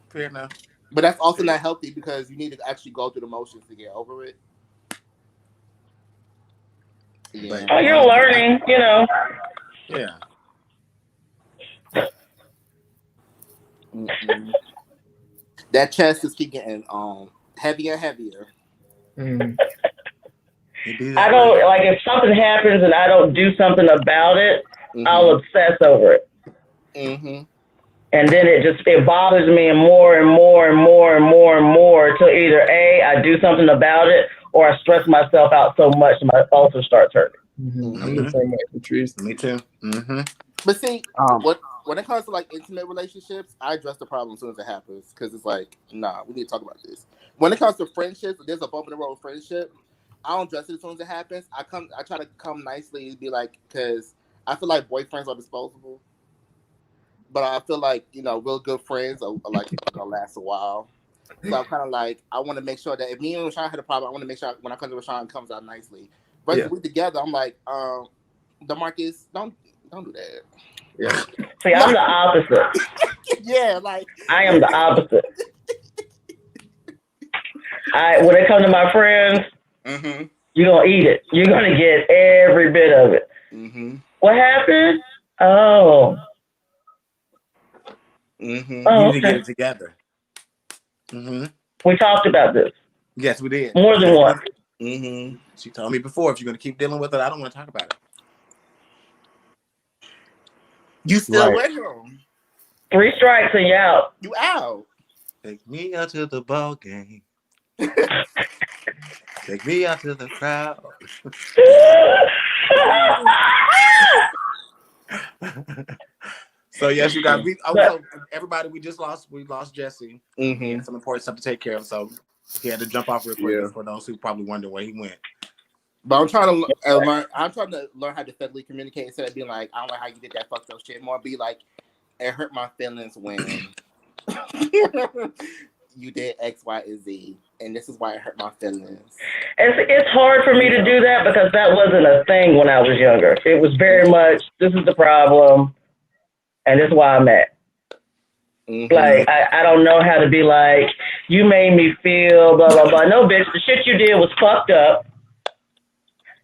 Speaker 3: Fair enough.
Speaker 2: But that's also not healthy because you need to actually go through the motions to get over it.
Speaker 5: Yeah. Oh, you're learning,
Speaker 3: Yeah.
Speaker 2: That chest just keep getting heavier and heavier.
Speaker 4: Mm.
Speaker 5: I don't like if something happens and I don't do something about it, I'll obsess over it.
Speaker 2: Mm-hmm.
Speaker 5: And then it bothers me more and more and more and more and more till either A, I do something about it, or I stress myself out so much my ulcer starts hurting.
Speaker 4: Mm-hmm. I'm the same way, Patrice.
Speaker 3: Me too. Mm-hmm.
Speaker 2: But see, when it comes to like intimate relationships, I address the problem as soon as it happens because it's like, nah, we need to talk about this. When it comes to friendships, there's a bump in the road friendship. I don't address it as soon as it happens. I try to come nicely and be like, because I feel like boyfriends are disposable, but I feel like real good friends are like gonna last a while. So I'm kind of like, I want to make sure that if me and Rashawn had a problem, I want to make sure when I come to Rashawn, it comes out nicely. But if we together, I'm like, DeMarcus, don't do that.
Speaker 4: Yeah.
Speaker 5: See, I'm the opposite.
Speaker 2: Yeah, like
Speaker 5: I am the opposite. When it comes to my friends, you're gonna eat it. You're gonna get every bit of it.
Speaker 2: Mm-hmm.
Speaker 5: What happened? Oh.
Speaker 3: You need to get it together.
Speaker 5: We talked about this.
Speaker 3: Yes, we did.
Speaker 5: More than once.
Speaker 3: She told me before, if you're going to keep dealing with it, I don't want to talk about it.
Speaker 2: You still with him.
Speaker 5: 3 strikes and you out.
Speaker 2: You out.
Speaker 3: Take me out to the ball game. Take me out to the crowd. So yes, you guys. Everybody, we lost Jesse. He had some important stuff to take care of, so he had to jump off real quick. For those who probably wonder where he went.
Speaker 2: But I'm trying to learn. I'm trying to learn how to effectively communicate instead of being like, I don't like how you did that fucked up shit. More be like, it hurt my feelings when you did X, Y, and Z, and this is why it hurt my feelings.
Speaker 5: It's hard for me to do that because that wasn't a thing when I was younger. It was very much, this is the problem, and this is why I'm at. Like, I don't know how to be like, you made me feel blah, blah, blah. No, bitch, the shit you did was fucked up.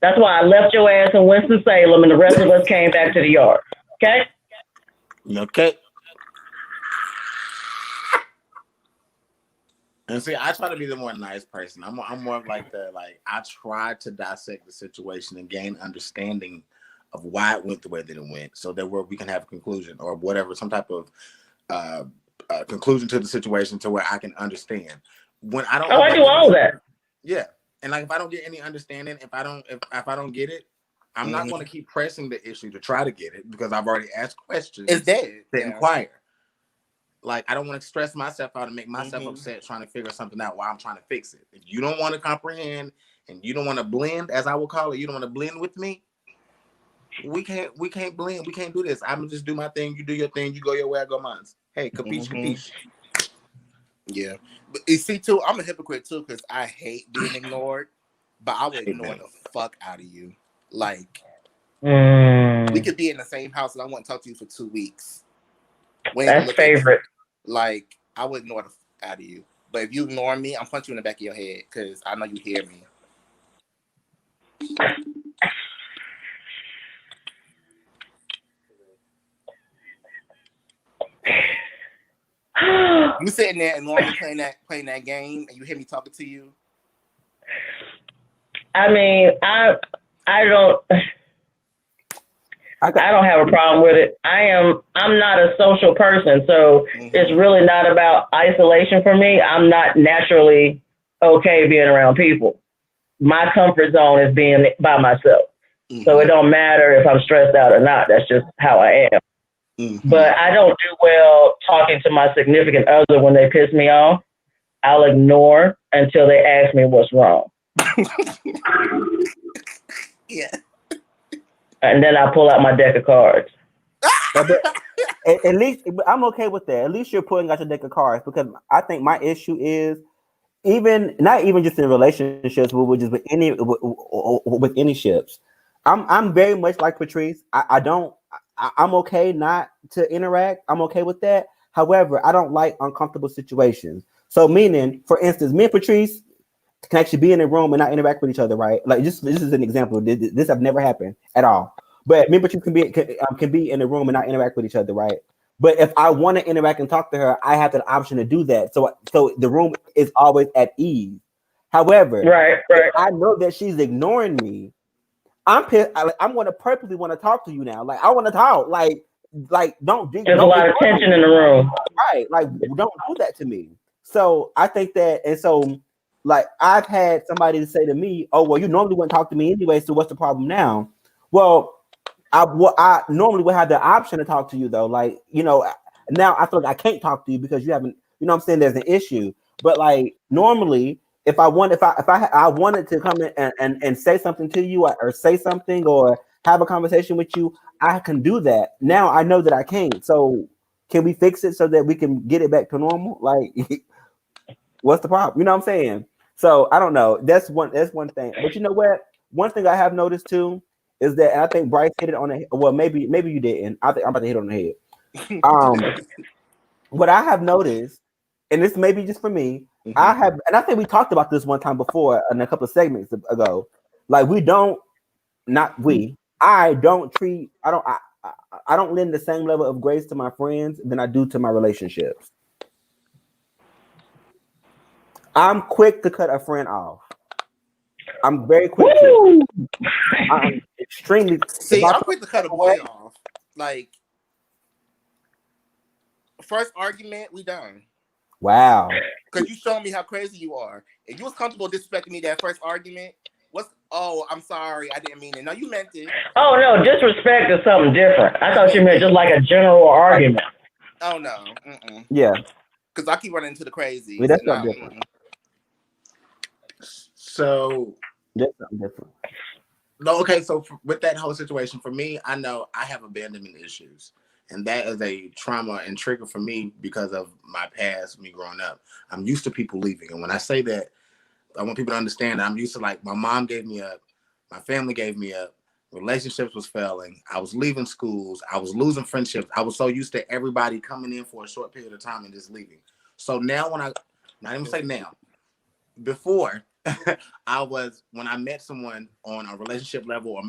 Speaker 5: That's why I left your ass in Winston-Salem and the rest of us came back to the yard. Okay?
Speaker 3: Okay. And see, I try to be the more nice person. I'm more of like I try to dissect the situation and gain understanding of why it went the way that it went, so that we can have a conclusion or whatever, some type of conclusion to the situation to where I can understand. When I don't,
Speaker 5: I do all that.
Speaker 3: Yeah, and like if I don't get any understanding, if I don't get it, I'm not going to keep pressing the issue to try to get it because I've already asked questions.
Speaker 2: It's dead.
Speaker 3: To inquire. Like, I don't want to stress myself out and make myself upset trying to figure something out while I'm trying to fix it. If you don't want to comprehend and you don't want to blend, as I will call it, you don't want to blend with me, we can't blend. We can't do this. I'm going to just do my thing. You do your thing. You go your way. I go mine. Hey, capiche, capiche.
Speaker 2: Yeah. But you see, too, I'm a hypocrite, too, because I hate being ignored, but I would ignore the fuck out of you. Like, we could be in the same house and I wouldn't talk to you for 2 weeks.
Speaker 5: That's favorite.
Speaker 2: Like, I would ignore the fuck out of you. But if you ignore me, I'm punching you in the back of your head because I know you hear me. You sitting there and normally playing that game, and you hear me talking to you.
Speaker 5: I mean, I don't have a problem with it. I'm not a social person, so it's really not about isolation for me. I'm not naturally okay being around people. My comfort zone is being by myself. So it don't matter if I'm stressed out or not. That's just how I am. But I don't do well talking to my significant other when they piss me off. I'll ignore until they ask me what's wrong.
Speaker 2: Yeah.
Speaker 5: And then I pull out my deck of cards.
Speaker 1: At least I'm okay with that. At least you're pulling out your deck of cards, because I think my issue is not even just in relationships, but just with any ships. I'm very much like Patrice. I'm okay not to interact. I'm okay with that. However, I don't like uncomfortable situations. So meaning, for instance, me and Patrice can actually be in a room and not interact with each other, right? Like this is an example. This have never happened at all. But me and Patrice can be in a room and not interact with each other, right? But if I want to interact and talk to her, I have the option to do that. So the room is always at ease. However,
Speaker 5: Right.
Speaker 1: if I know that she's ignoring me, I'm pissed. I'm going to purposely want to talk to you now. Like I want to talk. Like don't
Speaker 5: There's a lot of tension
Speaker 1: me.
Speaker 5: in the room.
Speaker 1: Right. Like don't do that to me. So I think that, and so like I've had somebody say to me, "Oh well, you normally wouldn't talk to me anyway. So what's the problem now?" Well, I normally would have the option to talk to you though. Like, you know, now I feel like I can't talk to you because you haven't, you know what I'm saying, there's an issue. But like normally if I wanted to come in and say something to you or say something or have a conversation with you, I can do that. Now I know that I can't. So can we fix it so that we can get it back to normal? Like what's the problem? You know what I'm saying? So I don't know. That's one thing. But you know what? One thing I have noticed too is that, and I think Bryce hit it on the, well, maybe you didn't. I think I'm about to hit it on the head. What I have noticed, and this may be just for me, I have, and I think we talked about this one time before in a couple of segments ago. Like I don't treat, I don't lend the same level of grace to my friends than I do to my relationships. I'm quick to cut a friend off. I'm very quick to. I'm extremely.
Speaker 2: See, I'm quick to cut a boy off. Like, first argument, we done.
Speaker 1: Wow.
Speaker 2: Because you showed me how crazy you are. If you was comfortable disrespecting me that first argument, I'm sorry, I didn't mean it. No, you meant it.
Speaker 5: Oh no, disrespect is something different. I thought you meant just like a general argument.
Speaker 2: Oh no.
Speaker 1: Yeah.
Speaker 2: Because I keep running into the crazy.
Speaker 1: Well, that's something different.
Speaker 3: So
Speaker 1: that's something different.
Speaker 3: No, okay. So with that whole situation, for me, I know I have abandonment issues, and that is a trauma and trigger for me because of my past, me growing up. I'm used to people leaving, and when I say that, I want people to understand that I'm used to, like, my mom gave me up, my family gave me up, relationships was failing, I was leaving schools, I was losing friendships. I was so used to everybody coming in for a short period of time and just leaving. So now not even say now, before when I met someone on a relationship level or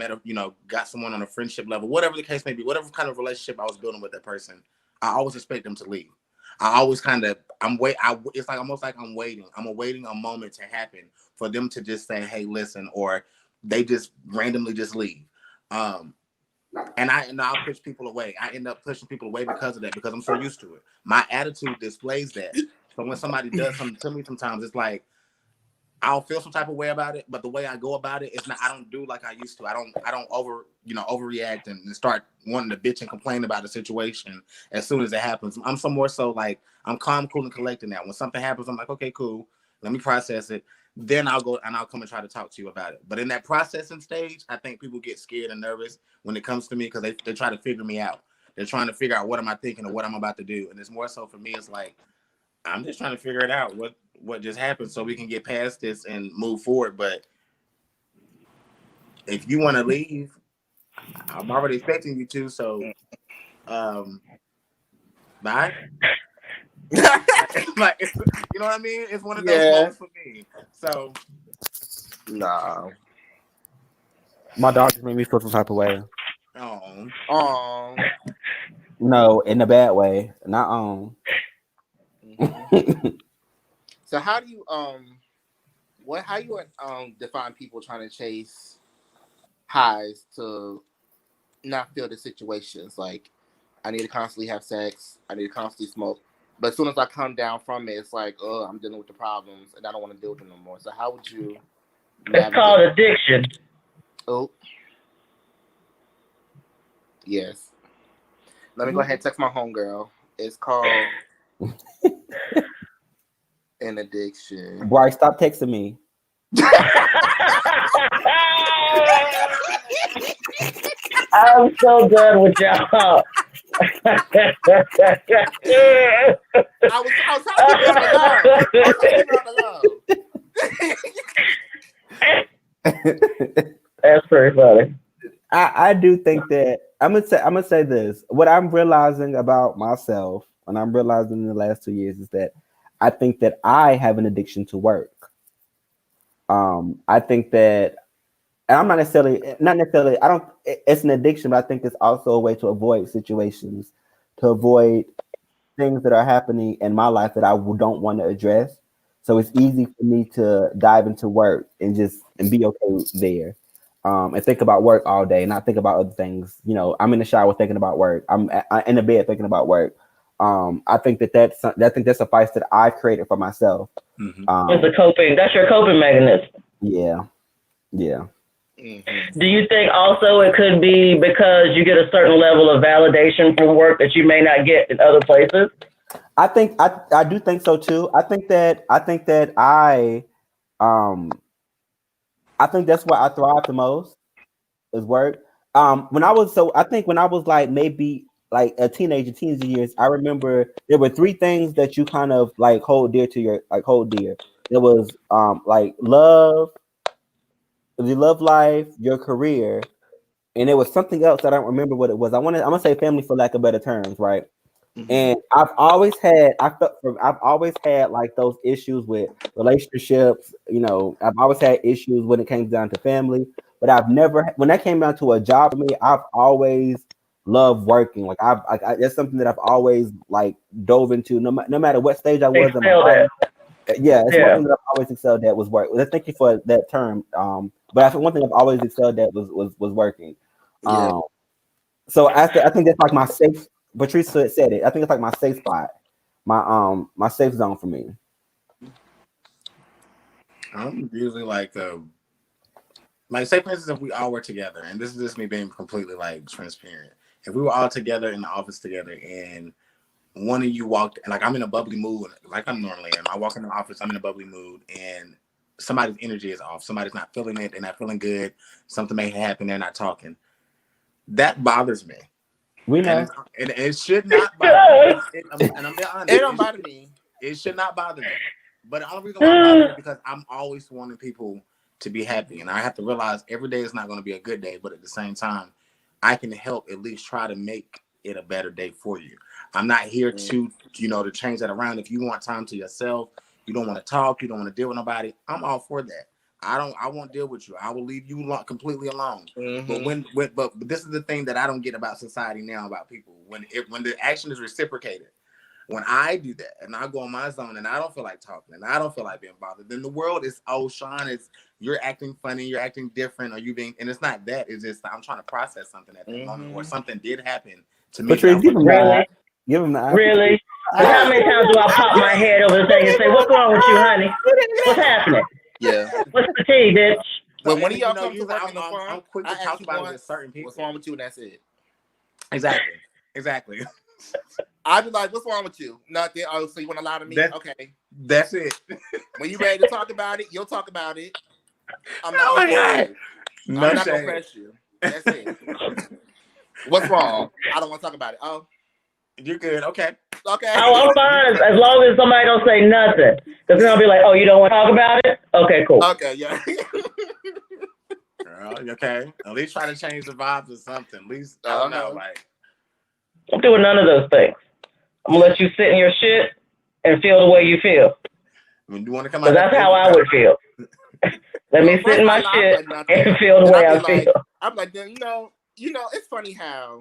Speaker 3: got someone on a friendship level, whatever the case may be, whatever kind of relationship I was building with that person, I always expect them to leave. I always it's like almost like I'm awaiting a moment to happen for them to just say, hey, listen, or they just randomly just leave. And I'll push people away. I end up pushing people away because of that, because I'm so used to it. My attitude displays that. So when somebody does something to me, sometimes it's like, I'll feel some type of way about it, but the way I go about it is not. I don't do like I used to. I don't overreact and start wanting to bitch and complain about a situation as soon as it happens. I'm so more so like, I'm calm, cool, and collected now. When something happens, I'm like, okay, cool. Let me process it. Then I'll go and I'll come and try to talk to you about it. But in that processing stage, I think people get scared and nervous when it comes to me because they try to figure me out. They're trying to figure out what am I thinking or what I'm about to do. And it's more so for me, it's like, I'm just trying to figure it out. What just happened so we can get past this and move forward. But if you want to leave, I'm already expecting you to. So, bye. Like, you know what I mean? It's one of those moments for me. So,
Speaker 2: nah.
Speaker 1: My dog just made me feel some type of way.
Speaker 2: Oh.
Speaker 1: No, in a bad way. Not on.
Speaker 2: So how do you define people trying to chase highs to not feel the situations? Like, I need to constantly have sex, I need to constantly smoke, but as soon as I come down from it, it's like, oh, I'm dealing with the problems and I don't want to deal with them no more. So how would you
Speaker 5: It's called addiction.
Speaker 2: Oh, yes. Let me go ahead and text my homegirl. It's called an addiction.
Speaker 1: Bryce, stop texting me.
Speaker 5: I'm so done with y'all.
Speaker 2: I was trying to keep it on the low.
Speaker 5: That's pretty funny.
Speaker 1: I do think that I'm gonna say this. What I'm realizing about myself, and I'm realizing in the last 2 years, is that I think that I have an addiction to work. I think that, and I'm not necessarily. I don't. It's an addiction, but I think it's also a way to avoid situations to avoid things that are happening in my life that I don't want to address. So it's easy for me to dive into work and be okay there, and think about work all day, and not think about other things. You know, I'm in the shower thinking about work. I'm in the bed thinking about work. I think that's a vice that I've created for myself.
Speaker 3: Mhm.
Speaker 5: It's a coping. That's your coping mechanism.
Speaker 1: Yeah, yeah.
Speaker 5: Do you think also it could be because you get a certain level of validation from work that you may not get in other places?
Speaker 1: I do think so too. Um I think that's where I thrive the most is work. I think when I was like maybe like a teenager years, I remember there were three things that you kind of like hold dear. It was like love, the love life, your career, and there was something else that I don't remember what it was. I'm gonna say family for lack of better terms, right? And I've always had like those issues with relationships. You know, I've always had issues when it came down to family, but I've never, when that came down to a job for me, I've always loved working. Like that's something that I've always like dove into, no matter what stage I was in my
Speaker 5: Excelled
Speaker 1: life.
Speaker 5: at.
Speaker 1: Yeah, it's one
Speaker 5: Yeah.
Speaker 1: thing that I've always excelled at was work. Well, thank you for that term. But I think one thing I've always excelled at was working.
Speaker 2: Yeah.
Speaker 1: Um, so I think that's like my safe. Patrice said it. I think it's like my safe spot, my safe zone for me.
Speaker 3: I'm usually like say for instance, if we all were together, and this is just me being completely like transparent. If we were all together in the office together, and one of you walked, and like I'm in a bubbly mood, like I'm normally am. I walk in the office, I'm in a bubbly mood, and somebody's energy is off. Somebody's not feeling it. They're not feeling good. Something may happen. They're not talking. That bothers me,
Speaker 1: We
Speaker 3: and
Speaker 1: know.
Speaker 3: it should not bother me. And I'm being honest.
Speaker 2: It don't bother me.
Speaker 3: It should not bother me. But the only reason why it bothers me is because I'm always wanting people to be happy. And I have to realize every day is not going to be a good day. But at the same time, I can help at least try to make it a better day for you. I'm not here to, to change that around. If you want time to yourself, you don't want to talk, you don't want to deal with nobody, I'm all for that. I won't deal with you. I will leave you completely alone. But this is the thing that I don't get about society now, about people. When the action is reciprocated, when I do that and I go on my zone and I don't feel like talking and I don't feel like being bothered, then the world is, oh, Shawn, you're acting funny, you're acting different, and it's not that. It's just I'm trying to process something at that moment, or something did happen to me.
Speaker 1: Patrice, give him the eye.
Speaker 5: Really?
Speaker 1: Give him the eye.
Speaker 5: Really? But how many times do I pop my head over the thing and say, "What's wrong with you, honey? What's happening?
Speaker 2: Yeah.
Speaker 5: What's the tea, bitch?"
Speaker 2: When one of y'all come to work in the
Speaker 3: I'm
Speaker 2: farm,
Speaker 3: quick to
Speaker 2: I
Speaker 3: talk
Speaker 2: ask you
Speaker 3: about it
Speaker 2: once,
Speaker 3: with certain people.
Speaker 2: what's wrong with you, and that's it.
Speaker 3: Exactly.
Speaker 2: I'd be like, what's wrong with you? Nothing. Oh, so you want to lie to me? Okay.
Speaker 3: That's it.
Speaker 2: When you ready to talk about it, you'll talk about it. I'm not
Speaker 3: Oh my
Speaker 2: gonna
Speaker 3: God.
Speaker 2: I'm
Speaker 3: No
Speaker 2: not gonna
Speaker 3: shade.
Speaker 2: press you. That's it. What's wrong? I don't want to talk about it. Oh,
Speaker 3: You're good. Okay.
Speaker 2: okay.
Speaker 5: Oh, I'm fine as long as somebody don't say nothing. Because then I'll be like, "Oh, you don't want to talk about it? Okay, cool."
Speaker 2: Okay, yeah.
Speaker 3: Girl, okay. At least try to change the vibes or something. At least I don't know, like.
Speaker 5: I'm doing none of those things. I'm gonna let you sit in your shit and feel the way you feel.
Speaker 3: When you want to come out,
Speaker 5: Because that's how I would feel. Let me sit in my shit and feel the way I feel.
Speaker 2: I'm like, you know, it's funny how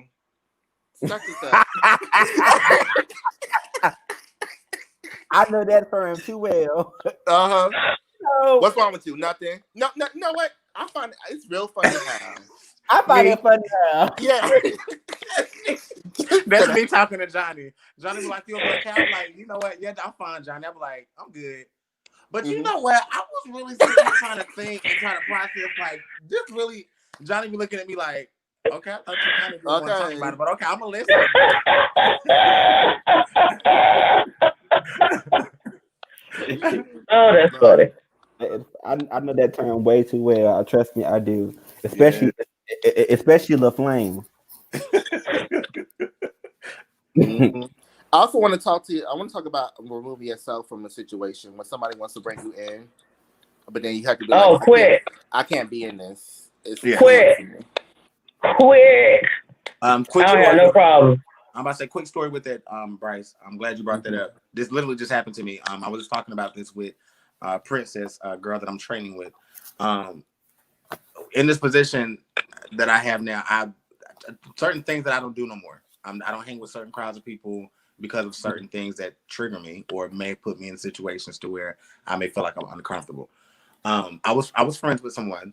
Speaker 2: such and such.
Speaker 1: I know that firm too well.
Speaker 2: No. What's wrong with you? Nothing. No, you know what? I find it's real funny how.
Speaker 1: I find it funny how.
Speaker 2: Yeah.
Speaker 3: That's me talking to Johnny. Johnny be like, "You okay?" I'm like, "You know what? Yeah, I'm fine, Johnny." I'm like, "I'm good." But you know what? I was really sitting here trying to think and trying to process, like, this really. Johnny be looking at me like, "Okay, I thought you kind of didn't want to talk about it, but okay, I'm gonna listen."
Speaker 5: Oh, that's funny.
Speaker 1: I know that term way too well. Trust me, I do. Especially La Flame.
Speaker 2: I also want to talk to you. I want to talk about removing yourself from a situation when somebody wants to bring you in, but then you have to be like,
Speaker 5: quick!
Speaker 2: I can't be in this. It's
Speaker 5: quick! Quick!
Speaker 3: Quick
Speaker 5: I
Speaker 3: story.
Speaker 5: have no problem.
Speaker 3: I'm about to say quick story with that, Bryce. I'm glad you brought that up. This literally just happened to me. I was just talking about this with Princess, a girl that I'm training with. In this position that I have now, certain things that I don't do no more. I don't hang with certain crowds of people because of certain things that trigger me or may put me in situations to where I may feel like I'm uncomfortable. I was friends with someone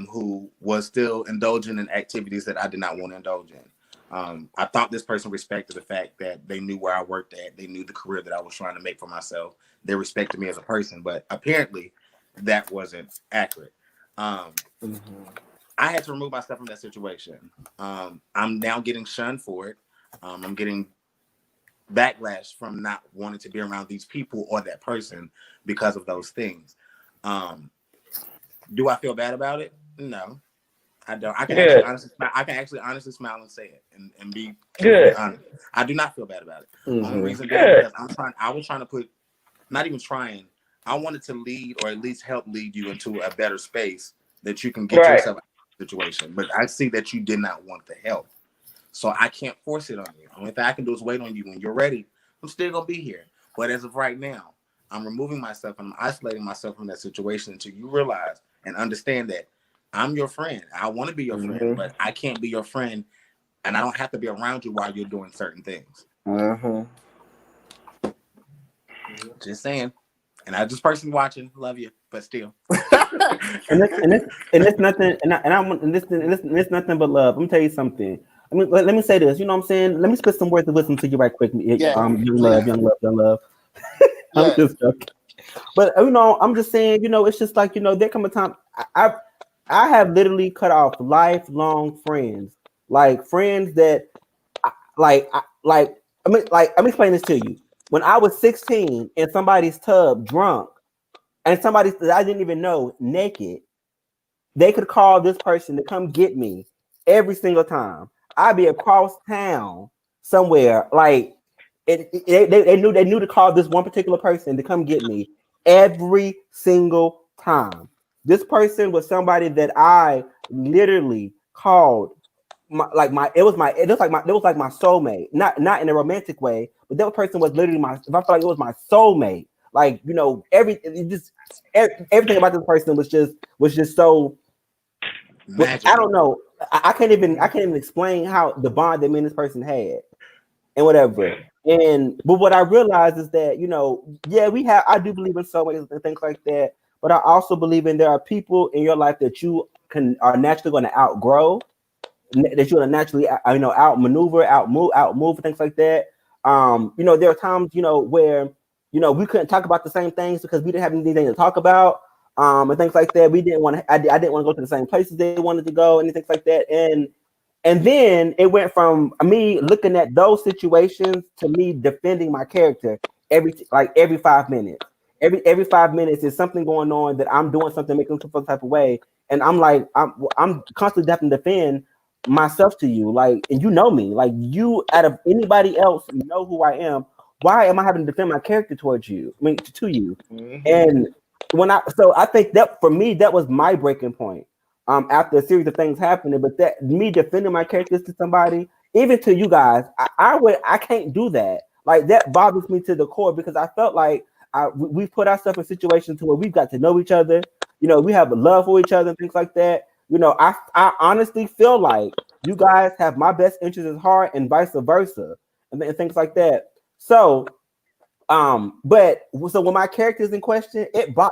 Speaker 3: who was still indulging in activities that I did not want to indulge in. I thought this person respected the fact that they knew where I worked at. They knew the career that I was trying to make for myself. They respected me as a person, but apparently that wasn't accurate. I had to remove myself from that situation. I'm now getting shunned for it. I'm getting backlash from not wanting to be around these people or that person because of those things. Do I feel bad about it? No, I don't. I can actually honestly smile and say it and be honest. I do not feel bad about it. Only reason being because I was trying to put, not even trying. I wanted to lead or at least help lead you into a better space that you can get yourself out of the situation. But I see that you did not want the help. So I can't force it on you. The only thing I can do is wait on you. When you're ready, I'm still going to be here. But as of right now, I'm removing myself and I'm isolating myself from that situation until you realize and understand that I'm your friend. I want to be your friend, but I can't be your friend and I don't have to be around you while you're doing certain things. Just saying. And I just person watching, love you, but still.
Speaker 1: and it's nothing. It's nothing but love. Let me tell you something. I mean, let me say this. You know what I'm saying? Let me spit some words of wisdom to you right quick. Young love. I'm just joking. But I'm just saying. It's just like there come a time. I have literally cut off lifelong friends, like friends that, I'm explaining this to you. When I was 16 in somebody's tub, drunk, and somebody that I didn't even know, naked, they could call this person to come get me every single time. I'd be across town somewhere. Like they knew to call this one particular person to come get me every single time. This person was somebody that I literally called it was like my soulmate. Not in a romantic way, but that person was literally I felt like it was my soulmate. Like everything about this person was just so magical. I don't know. I can't even explain how the bond that me and this person had and whatever. But what I realized is that I do believe in soulmates and things like that. But I also believe there are people in your life that you are naturally going to outgrow, that you're going to naturally outmaneuver, outmove things like that. There are times where we couldn't talk about the same things because we didn't have anything to talk about, and things like that. We didn't want to. I didn't want to go to the same places they wanted to go, and things like that. And then it went from me looking at those situations to me defending my character every 5 minutes. Every 5 minutes is something going on that I'm doing something making some type of way, and I'm constantly having to defend myself to you, like, and you know me, like, you out of anybody else know who I am. Why am I having to defend my character towards you? I mean, to you. And I think that for me, that was my breaking point. After a series of things happening, but that me defending my characters to somebody, even to you guys, I can't do that. Like, that bothers me to the core because I felt like we put ourselves in situations to where we've got to know each other. We have a love for each other and things like that. I honestly feel like you guys have my best interest at heart and vice versa, and things like that. So, but when my character is in question,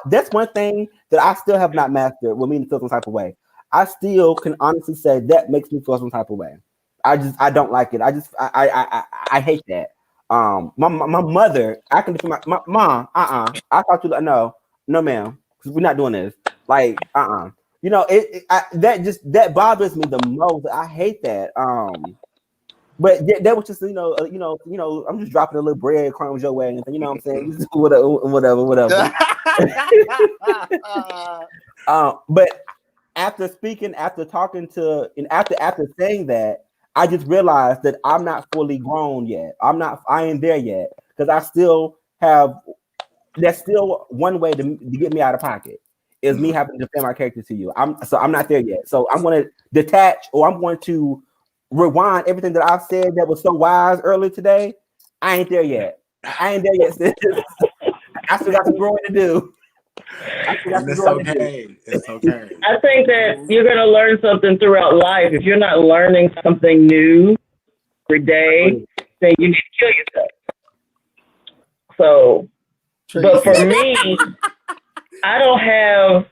Speaker 1: that's one thing that I still have not mastered with me to feel some type of way. I still can honestly say that makes me feel some type of way. I don't like it. I hate that. My mother, I can defend my mom. I thought you no, ma'am, because we're not doing this. Like, that bothers me the most. I hate that. But that was just I'm just dropping a little breadcrumbs your way, and what I'm saying, whatever. But after talking to, and after saying that, I just realized that I'm not fully grown yet. I ain't there yet, because I still have. That's still one way to get me out of pocket, is me having to defend my character to you. I'm not there yet. So I'm going to detach, or I'm going to rewind everything that I've said that was so wise earlier today. I ain't there yet. Sis. I still got some growing to do.
Speaker 3: It's okay. It's okay.
Speaker 5: I think that you're going to learn something throughout life. If you're not learning something new, every day, then you need to kill yourself. So, but for me, I don't have,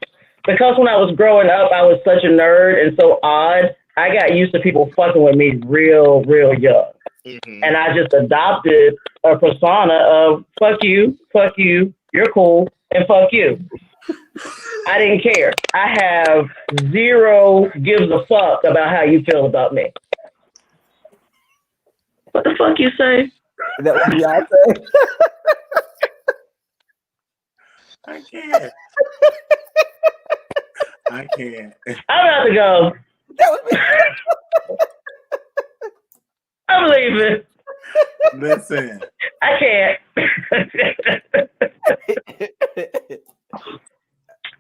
Speaker 5: because when I was growing up, I was such a nerd and so odd. I got used to people fucking with me real young. Mm-hmm. And I just adopted a persona of fuck you, you're cool, and fuck you. I didn't care. I have zero gives a fuck about how you feel about me. What the fuck you say?
Speaker 1: Is that what y'all say?
Speaker 3: I can't. I can't.
Speaker 5: I'm about to go. I'm leaving.
Speaker 3: Listen.
Speaker 5: I can't.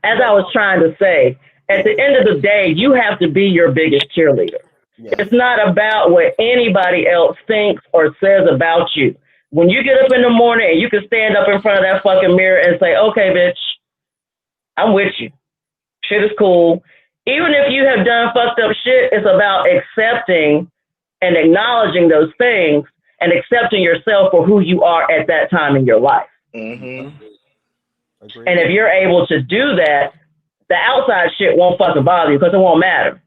Speaker 5: As I was trying to say, at the end of the day, you have to be your biggest cheerleader. Yeah. It's not about what anybody else thinks or says about you. When you get up in the morning and you can stand up in front of that fucking mirror and say, okay, bitch, I'm with you. Shit is cool. Even if you have done fucked up shit, it's about accepting and acknowledging those things and accepting yourself for who you are at that time in your life. Mm-hmm. And if you're able to do that, the outside shit won't fucking bother you because it won't matter.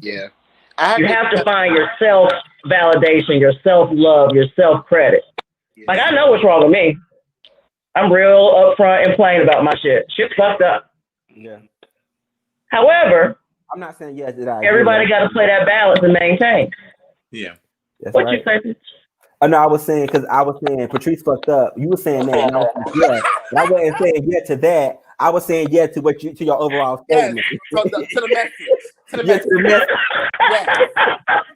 Speaker 2: Yeah.
Speaker 5: You have to find your self-validation, your self-love, your self-credit. Like, I know what's wrong with me. I'm real upfront and plain about my shit. Shit's fucked up.
Speaker 1: Yeah.
Speaker 5: However,
Speaker 1: I'm not saying yes. That
Speaker 5: everybody got to play that balance and maintain.
Speaker 3: Yeah.
Speaker 1: That's
Speaker 5: what
Speaker 1: right.
Speaker 5: you say?
Speaker 1: No, I was saying because I was saying Patrice fucked up. You were saying that, and I was saying yeah. And I wasn't saying yeah to that. I was saying yeah to what you to your overall statement.
Speaker 2: Yes, to the message. To the message.
Speaker 1: To the message. Yes.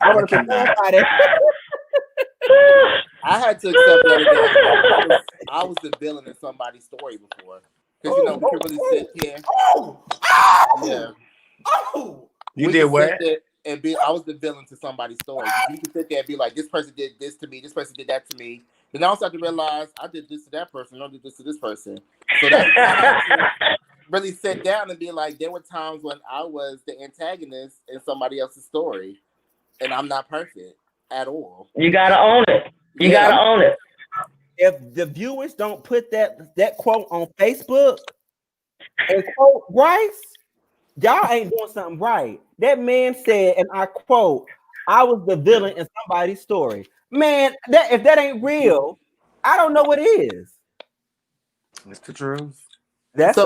Speaker 1: I want to clarify that.
Speaker 2: I had to accept that I was the villain in somebody's story before. Because you know we can really sit here.
Speaker 3: You did what?
Speaker 2: And I was the villain to somebody's story. You can sit there and be like, this person did this to me, this person did that to me. Then I also have to realize I did this to that person, I did this to this person. So that I had to really sit down and be like, there were times when I was the antagonist in somebody else's story, and I'm not perfect at all.
Speaker 5: You gotta own it. You gotta own it.
Speaker 1: If the viewers don't put that quote on Facebook and quote Bryce, y'all ain't doing something right. That man said, and I quote, I was the villain in somebody's story. Man, if that ain't real, I don't know what is.
Speaker 3: It's the truth.
Speaker 1: That's a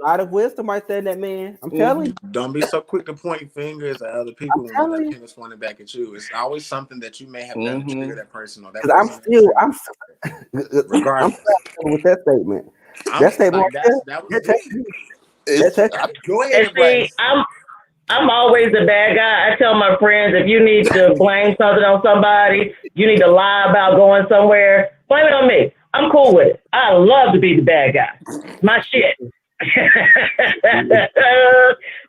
Speaker 1: lot of wisdom right there in that man. I'm telling you.
Speaker 3: Don't be so quick to point fingers at other people when the pin is pointing back at you. It's always something that you may have done to trigger that person or that person.
Speaker 1: I'm regardless with that statement. That statement.
Speaker 2: Go ahead, Bryce.
Speaker 5: I'm always the bad guy. I tell my friends, if you need to blame something on somebody, you need to lie about going somewhere, blame it on me. I'm cool with it. I love to be the bad guy. My shit.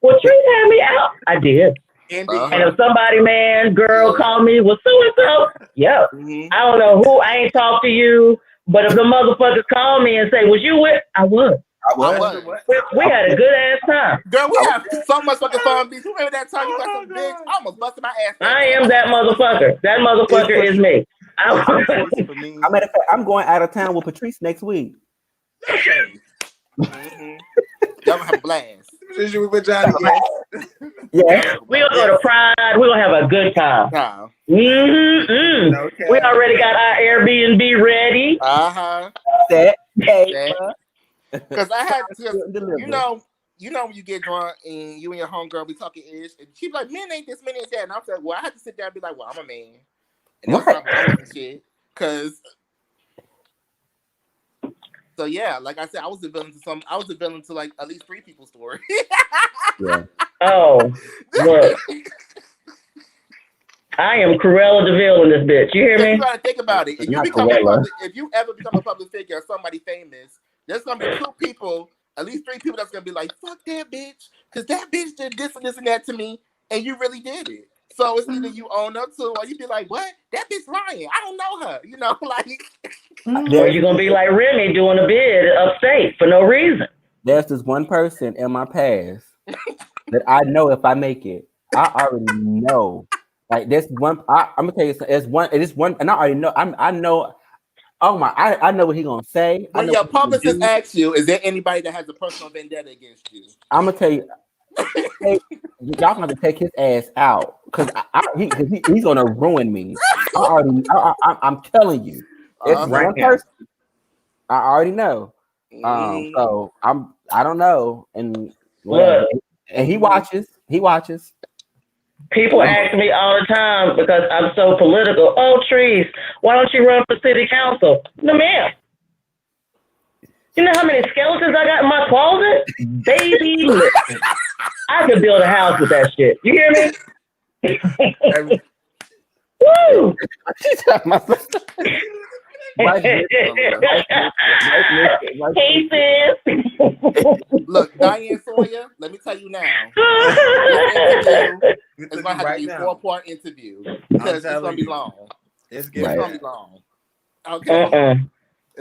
Speaker 5: Well, Tree had me out. I did. And if somebody, man, girl, call me, well, so-and-so, yeah. I don't know who, I ain't talked to you, but if the motherfuckers call me and say, was you with? I was. We had a good ass time.
Speaker 2: Girl, we have so much fucking fun. Remember that time you got some bitch? I almost busted my ass.
Speaker 5: I am that motherfucker. That motherfucker is me.
Speaker 1: I'm going out of town with Patrice next week.
Speaker 2: Y'all gonna have a blast.
Speaker 5: Yeah. We're gonna go to Pride. We're gonna have a good time. Okay. We already got our Airbnb ready.
Speaker 2: Because I had to, you know when you get drunk and you and your homegirl be talking ish, and she's like, men ain't this, men ain't that. And I'm like, well, I had to sit down and be like, well, I'm a man. And that's not shit. Because so yeah, like I said, I was the villain to like at least 3 people's story.
Speaker 1: Yeah.
Speaker 5: Oh, look. I am Cruella de Vil in this bitch. You hear me?
Speaker 2: You gotta think about it. If you ever become a public figure or somebody famous, there's gonna be 2 people, at least 3 people that's gonna be like, fuck that bitch, because that bitch did this and this and that to me, and you really did it. So it's either you own up to, or you be like, what? That bitch lying. I don't know her. You know, like.
Speaker 5: Or you're gonna be like Remy doing a bid upstate for no reason.
Speaker 1: There's this one person in my past that I know if I make it, I already know Like this one, I'm gonna tell you, it's one. It is one, and I already know. I know. Oh my! I know what he's gonna say. I
Speaker 2: When
Speaker 1: know
Speaker 2: your
Speaker 1: what he gonna
Speaker 2: publicist
Speaker 1: do.
Speaker 2: asks you, is there anybody that has a personal vendetta against you?
Speaker 1: I'm gonna tell you. Hey, y'all gonna have to take his ass out because he's gonna ruin me. I'm telling you, it's
Speaker 2: Right
Speaker 1: one
Speaker 3: now.
Speaker 1: person. I already know.
Speaker 2: Mm.
Speaker 1: So I don't know, and whatever.
Speaker 5: Look,
Speaker 1: And he watches. He watches.
Speaker 5: people ask me all the time because I'm so political. Oh, Trees, why don't you run for city council? No, ma'am. You know how many skeletons I got in my closet? Baby, listen. I could build a house with that shit. You hear me? Woo! Hey, sis.
Speaker 2: Look, Diane Sawyer, let me tell you now. This interview is going to have to be a 4-part interview because it's going to be long.
Speaker 3: It's
Speaker 2: going to be long. Okay.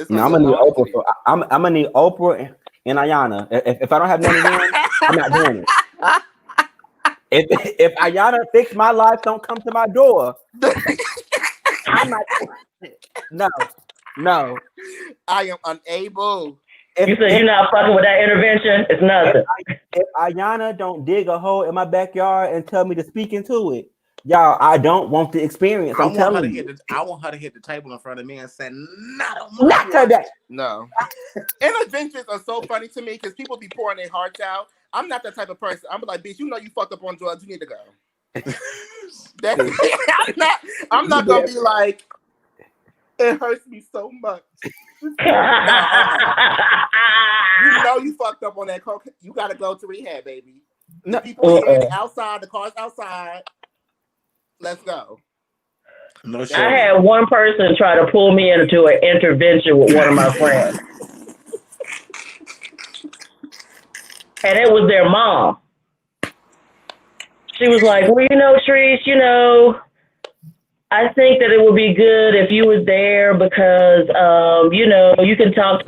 Speaker 1: No, I'm gonna need Oprah. I'm gonna need Oprah and Ayana. If I don't have none of them, I'm not doing it. If Ayana fix my life, don't come to my door. I'm not. No.
Speaker 2: I am unable.
Speaker 5: You said you're not fucking with that intervention. It's nothing.
Speaker 1: If Ayana don't dig a hole in my backyard and tell me to speak into it, y'all, I don't want the experience. I
Speaker 3: want her to hit the table in front of me and say,
Speaker 1: not today.
Speaker 2: No. Interventions are so funny to me because people be pouring their hearts out. I'm not that type of person. I'm like, bitch, you know you fucked up on drugs. You need to go. I'm not gonna be like, it hurts me so much. You know you fucked up on that coke. You gotta go to rehab, baby. The people here outside, the cars outside. Let's go.
Speaker 3: No shit.
Speaker 5: I had one person try to pull me into an intervention with one of my friends. And it was their mom. She was like, well, Trees, I think that it would be good if you was there because, you can talk.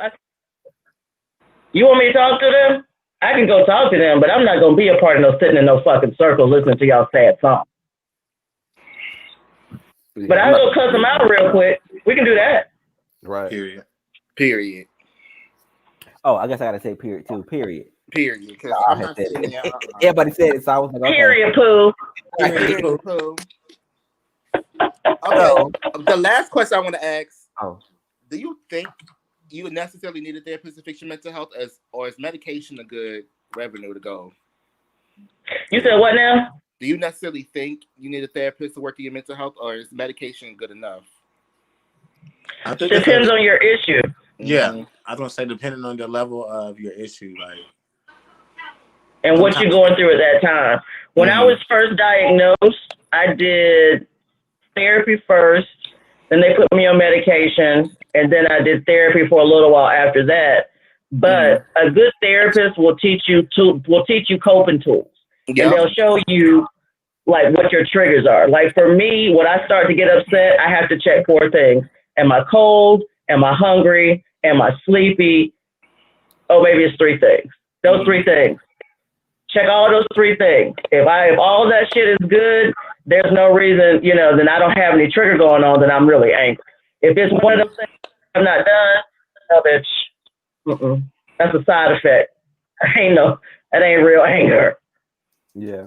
Speaker 5: You want me to talk to them? I can go talk to them, but I'm not going to be a part of no sitting in no fucking circle listening to y'all sad songs. But I'll go cuss them out real quick. We can do that.
Speaker 1: Right.
Speaker 2: Period.
Speaker 1: Oh, I guess I gotta say period too. Period.
Speaker 2: Because I'm not sitting there.
Speaker 1: Everybody said it, so I was like, okay.
Speaker 5: Period, poo.
Speaker 2: Period, poo. Okay. The last question I want to ask.
Speaker 1: Oh.
Speaker 2: Do you think you would necessarily need a therapist to fix your mental health, or is medication a good revenue to go?
Speaker 5: You said what now?
Speaker 2: Do you necessarily think you need a therapist to work on your mental health, or is medication good enough?
Speaker 3: I think
Speaker 5: depends on your issue.
Speaker 3: Yeah, I was gonna say depending on the level of your issue, like,
Speaker 5: and what you're going through at that time. When I was first diagnosed, I did therapy first, then they put me on medication, and then I did therapy for a little while after that. But a good therapist will teach you coping tools, and they'll show you like what your triggers are. Like for me, when I start to get upset, I have to check 4 things: am I cold? Am I hungry? Am I sleepy? Oh, maybe it's 3 things. Those 3 things. Check all those 3 things. If all that shit is good, there's no reason, then I don't have any trigger going on, then I'm really angry. If it's one of those things I'm not done, no, bitch. That's a side effect. That ain't real anger.
Speaker 1: Yeah.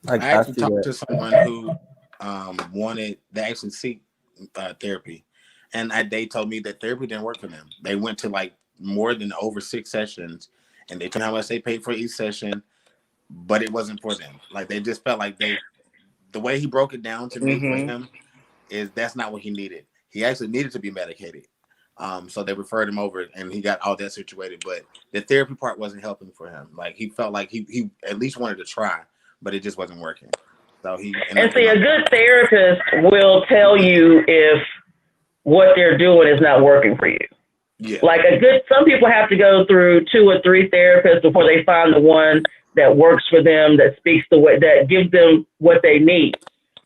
Speaker 3: I actually talked to someone who wanted to actually seek therapy. And they told me that therapy didn't work for them. They went to like more than over 6 sessions, and they told me how much they paid for each session, but it wasn't for them. Like they just felt like the way he broke it down to me for him is that's not what he needed. He actually needed to be medicated. So they referred him over, and he got all that situated. But the therapy part wasn't helping for him. Like he felt like he at least wanted to try, but it just wasn't working. So a
Speaker 5: good therapist will tell you if what they're doing is not working for you.
Speaker 3: Yeah.
Speaker 5: Like some people have to go through 2 or 3 therapists before they find the one that works for them, that speaks the way, that gives them what they need.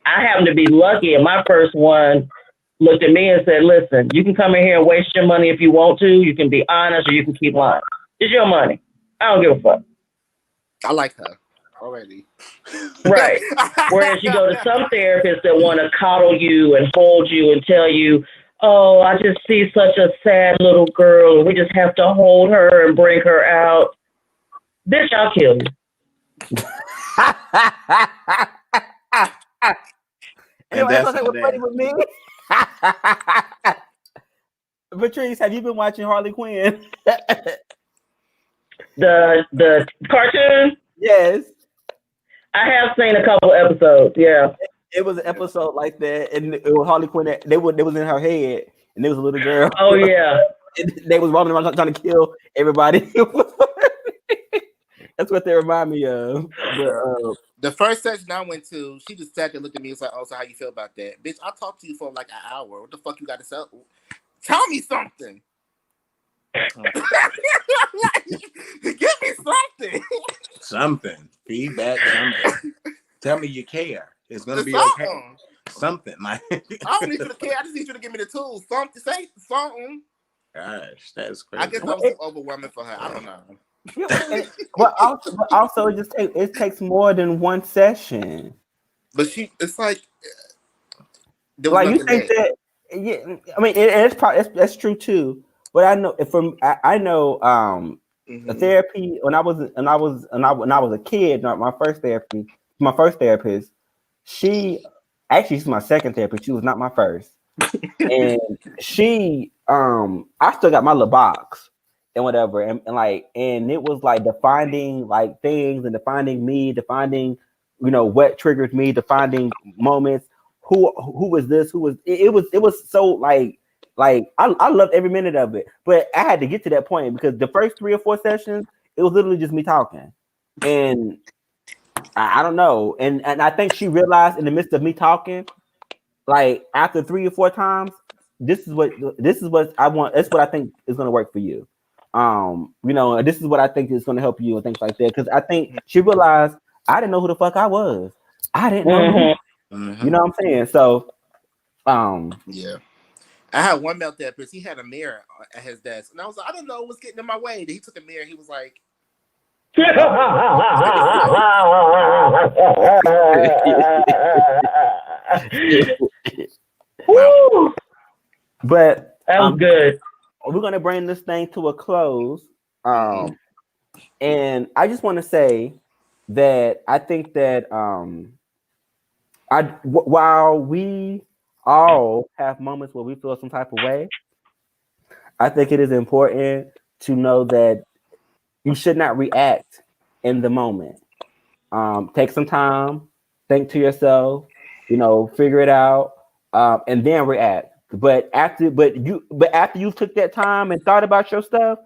Speaker 5: I happen to be lucky, and my first one looked at me and said, listen, you can come in here and waste your money if you want to. You can be honest or you can keep lying. It's your money. I don't give a fuck.
Speaker 2: I like her. already.
Speaker 5: Right. Whereas you go to some therapists that want to coddle you and hold you and tell you, oh, I just see such a sad little girl, and we just have to hold her and bring her out. Bitch, I'll kill you.
Speaker 1: And
Speaker 3: that's
Speaker 1: what's funny with me? Patrice, have you been watching Harley Quinn?
Speaker 5: The cartoon?
Speaker 1: Yes.
Speaker 5: I have seen a couple episodes, yeah.
Speaker 1: It was an episode like that, and it was Harley Quinn. They was in her head, and there was a little girl.
Speaker 5: Oh, yeah.
Speaker 1: They was roaming around trying to kill everybody. That's what they remind me of. But,
Speaker 2: the first session I went to, she just sat there, looked at me, and was like, "Oh, so how you feel about that, bitch? I talked to you for like an hour. What the fuck you got to say? Tell me something. Give me something.
Speaker 3: Something. Feedback. Something. Tell me you care. It's gonna be
Speaker 2: something.
Speaker 3: okay. Something. Like
Speaker 2: I don't need you to care. I just need you to give me the tools. Something. Say something.
Speaker 3: Gosh, that's crazy.
Speaker 2: I guess that was too overwhelming for her. I don't know.
Speaker 1: but also it takes more than one session.
Speaker 2: But it's like
Speaker 1: you think that? Yeah, I mean that's true too. But I know I know the therapy when I was a kid. My first therapist, she's my second therapist. She was not my first, and she I still got my little box and whatever, and it was like defining like things and defining me, defining what triggers me, defining moments. Who was this? Who was it? It was so like I loved every minute of it, but I had to get to that point because the first 3 or 4 sessions it was literally just me talking, and I don't know, and I think she realized in the midst of me talking, like after 3 or 4 times, this is what I want. That's what I think is going to work for you. This is what I think is going to help you and things like that. Because I think she realized I didn't know who the fuck I was. I didn't know. You know what I'm saying? So,
Speaker 2: yeah. I had one male therapist. He had a mirror at his desk, and I was like, I don't know what's getting in my way. He took a mirror. He was like,
Speaker 1: but
Speaker 5: that was good.
Speaker 1: We're gonna bring this thing to a close. And I just want to say that I think that while we all have moments where we feel some type of way, I think it is important to know that you should not react in the moment. Take some time, think to yourself, figure it out, and then react. But after you took that time and thought about your stuff,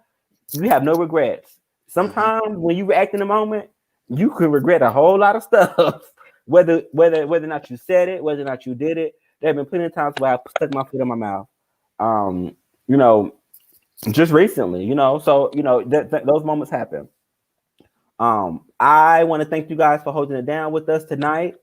Speaker 1: you have no regrets. Sometimes when you react in the moment, you could regret a whole lot of stuff. whether or not you said it, whether or not you did it. There have been plenty of times where I stuck my foot in my mouth. Just recently, so those moments happen. I want to thank you guys for holding it down with us tonight.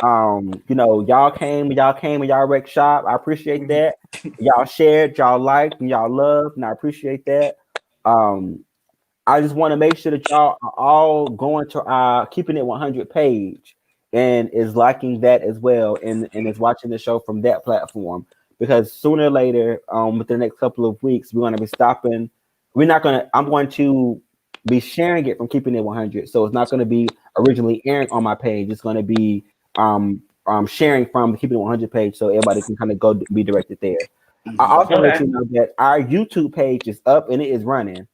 Speaker 1: Y'all came and y'all wrecked shop. I appreciate that. Y'all shared, y'all liked, and y'all loved, and I appreciate that. I just want to make sure that y'all are all going to our Keeping It 100 page and is liking that as well, and is watching the show from that platform, because sooner or later, within the next couple of weeks, we're going to be stopping. I'm going to be sharing it from Keeping It 100, so it's not going to be originally airing on my page. It's going to be sharing from the Keeping It 100 page, so everybody can kind of go be directed there. I also let you know that our YouTube page is up and it is running.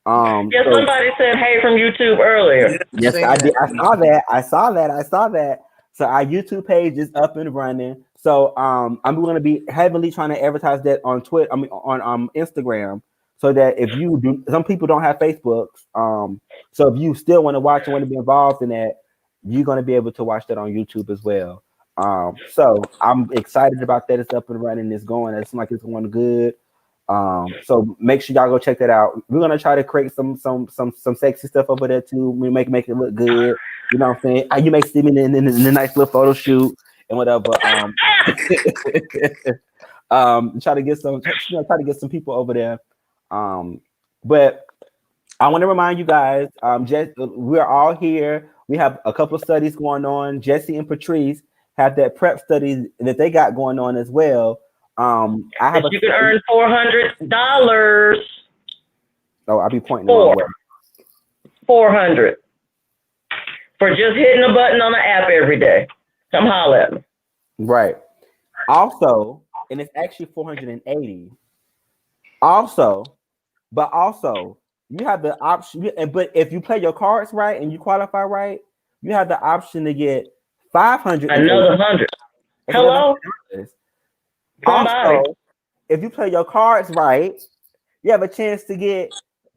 Speaker 5: Somebody said hey from YouTube earlier.
Speaker 1: Yes, I did. I saw that. So our YouTube page is up and running. So I'm going to be heavily trying to advertise that on Twitter. On Instagram, so that if you do, some people don't have Facebooks. So if you still want to watch and want to be involved in that, you're going to be able to watch that on YouTube as well. So I'm excited about that. It's up and running. It's going. It seems like it's going good. So make sure y'all go check that out. We're gonna try to create some sexy stuff over there too. We make it look good. You know what I'm saying? You may see me in the nice little photo shoot and whatever. Try to get some people over there. But I want to remind you guys, we're all here We have a couple of studies going on. Jesse and Patrice have that prep study that they got going on as well. I have
Speaker 5: you can earn $400.
Speaker 1: Oh, I'll be pointing the wrong way.
Speaker 5: 400 for just hitting a button on the app every day. Come holler at me.
Speaker 1: Right. Also, and it's actually 480. Also, you have the option. But if you play your cards right and you qualify right, you have the option to get 500.
Speaker 5: Another 100. Hello.
Speaker 1: Also, if you play your cards right, you have a chance to get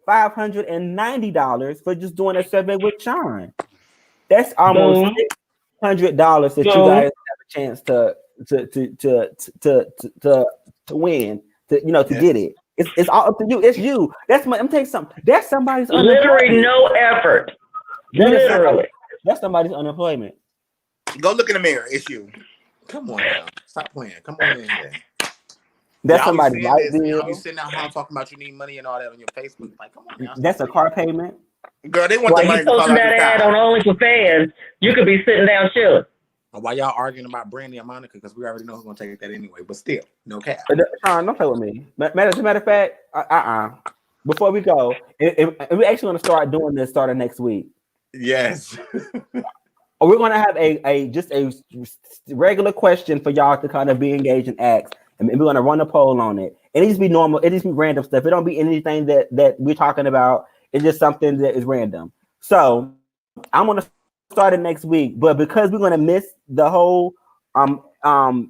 Speaker 1: $590 for just doing a survey with Shawn. That's almost $600 that you guys have a chance to win, to get it. It's all up to you. It's you. I'm telling you something. That's somebody's
Speaker 5: literally no effort. Literally.
Speaker 1: That's somebody's unemployment.
Speaker 2: Go look in the mirror. It's you.
Speaker 3: Come on now. Stop playing. Come on in here.
Speaker 1: That's somebody's light bill.
Speaker 3: Y'all be sitting out here talking about you need money and all that on your Facebook. Like, come on now.
Speaker 1: That's a car payment.
Speaker 2: Girl, they want the money
Speaker 5: you posting that ad on Only for Fans, you could be sitting down chilling.
Speaker 3: Why y'all arguing about Brandy and Monica? Because we already know who's gonna take that anyway. But still, no cap.
Speaker 1: Shawn, don't play with me. Matter of fact, before we go, and we're actually gonna start doing this starting next week.
Speaker 3: Yes.
Speaker 1: We're gonna have just a regular question for y'all to kind of be engaged and ask, and we're gonna run a poll on it. It needs to be normal. It needs to be random stuff. It don't be anything that we're talking about. It's just something that is random. So I'm gonna start it next week, but because we're gonna miss the whole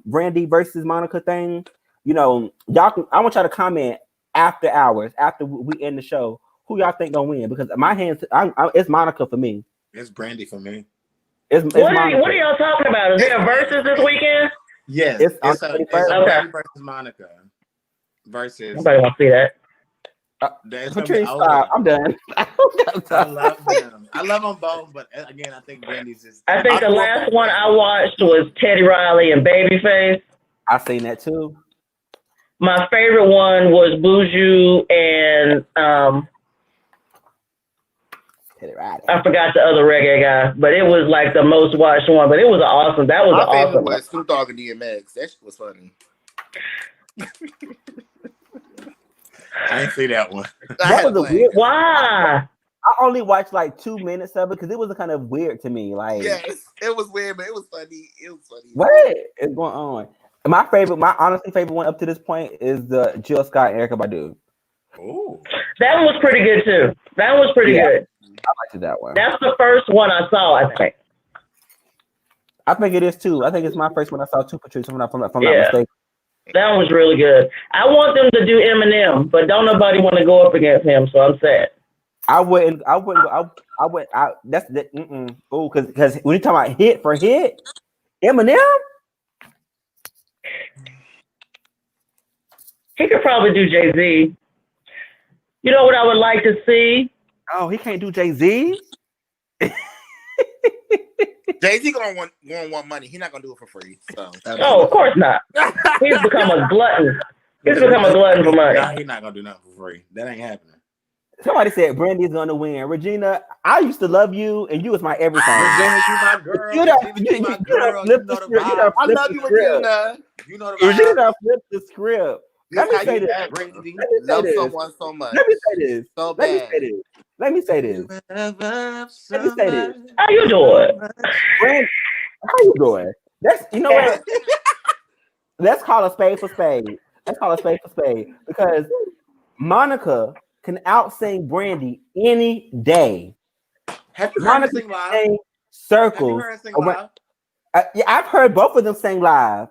Speaker 1: Brandy versus Monica thing, y'all I want y'all to comment after hours, after we end the show, who y'all think gonna win? Because my hands, it's Monica for me.
Speaker 3: It's Brandy for me.
Speaker 5: What are y'all talking about? Is there a versus this weekend?
Speaker 3: Yes,
Speaker 1: it's
Speaker 3: Brandy versus Monica. Versus.
Speaker 5: Nobody want to see that.
Speaker 1: Patrice, I'm done.
Speaker 3: I love them. I love them both, but again, I think Brandy's just.
Speaker 5: I think the last one I watched was Teddy Riley and Babyface.
Speaker 1: I seen that too.
Speaker 5: My favorite one was Buju and
Speaker 1: Teddy Riley.
Speaker 5: I forgot the other reggae guy, but it was like the most watched one. But it was awesome. That was
Speaker 2: my
Speaker 5: awesome.
Speaker 2: Was Snoop Dogg and DMX. That shit was funny.
Speaker 3: I didn't see that one.
Speaker 1: That was a weird.
Speaker 5: Why?
Speaker 1: I only watched like 2 minutes of it because it was kind of weird to me. Like,
Speaker 2: yes, it was weird, but it was funny.
Speaker 1: What is going on? My honestly favorite one up to this point is the Jill Scott and Erykah Badu.
Speaker 3: Oh,
Speaker 5: that one was pretty good too. That was pretty good.
Speaker 1: I liked that one.
Speaker 5: That's the first one I saw, I think.
Speaker 1: I think it is too. I think it's my first one I saw too, Patrice. If I'm not mistaken.
Speaker 5: That one was really good. I want them to do Eminem, but don't nobody want to go up against him, so I'm sad.
Speaker 1: I wouldn't. That's the. Oh, because when you talk about hit for hit, Eminem.
Speaker 5: He could probably do Jay-Z. You know what I would like to see?
Speaker 1: Oh, he can't do Jay-Z?
Speaker 2: Jay-Z gonna want money. He's not gonna do it for free. So.
Speaker 5: Oh, of course not. He's become a glutton. He's become a glutton for money.
Speaker 3: No, he's not gonna do nothing for free. That ain't happening.
Speaker 1: Somebody said Brandy's gonna win. Regina, I used to love you, and you was my everything.
Speaker 3: Regina, you my girl. You my girl.
Speaker 2: I love you, Regina.
Speaker 3: You know the
Speaker 1: Regina flipped the script. Let me say this.
Speaker 2: Love someone so much.
Speaker 1: Let me say this.
Speaker 2: So bad.
Speaker 1: Let me say this.
Speaker 5: How you doing?
Speaker 1: Brand, how you doing? That's what. Let's call a spade for spade. Because Monica can out-sing Brandy any day.
Speaker 3: Have you heard her sing live?
Speaker 1: Circles.
Speaker 3: Have you heard her sing live?
Speaker 1: Yeah, I've heard both of them sing live.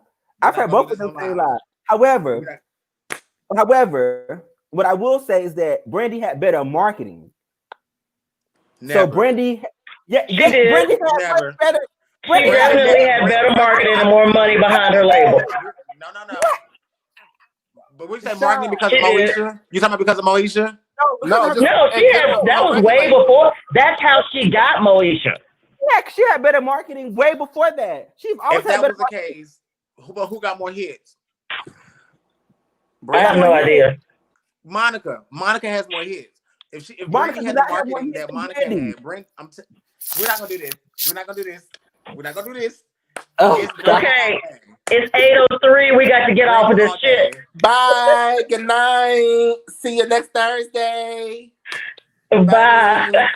Speaker 1: However, what I will say is that Brandy had better marketing.
Speaker 3: Never.
Speaker 1: So Brandy, Brandy
Speaker 5: had better. She definitely had better marketing and more money behind her label.
Speaker 3: No. But we say marketing because of Moesha? You talking about because of Moesha?
Speaker 5: No. That was way before. That's how she got Moesha.
Speaker 1: Yeah, she had better marketing way before that. She's always
Speaker 3: if that was the case, who got more hits?
Speaker 5: I have no idea.
Speaker 3: Monica has more hits. If Brandy had the marketing that Monica had, We're not gonna do this. We're not gonna do this. We're not gonna do this.
Speaker 1: Oh,
Speaker 3: It's
Speaker 5: Okay. It's 8:03. We got to get off of this shit.
Speaker 2: Bye. Good night. See you next Thursday.
Speaker 5: Bye.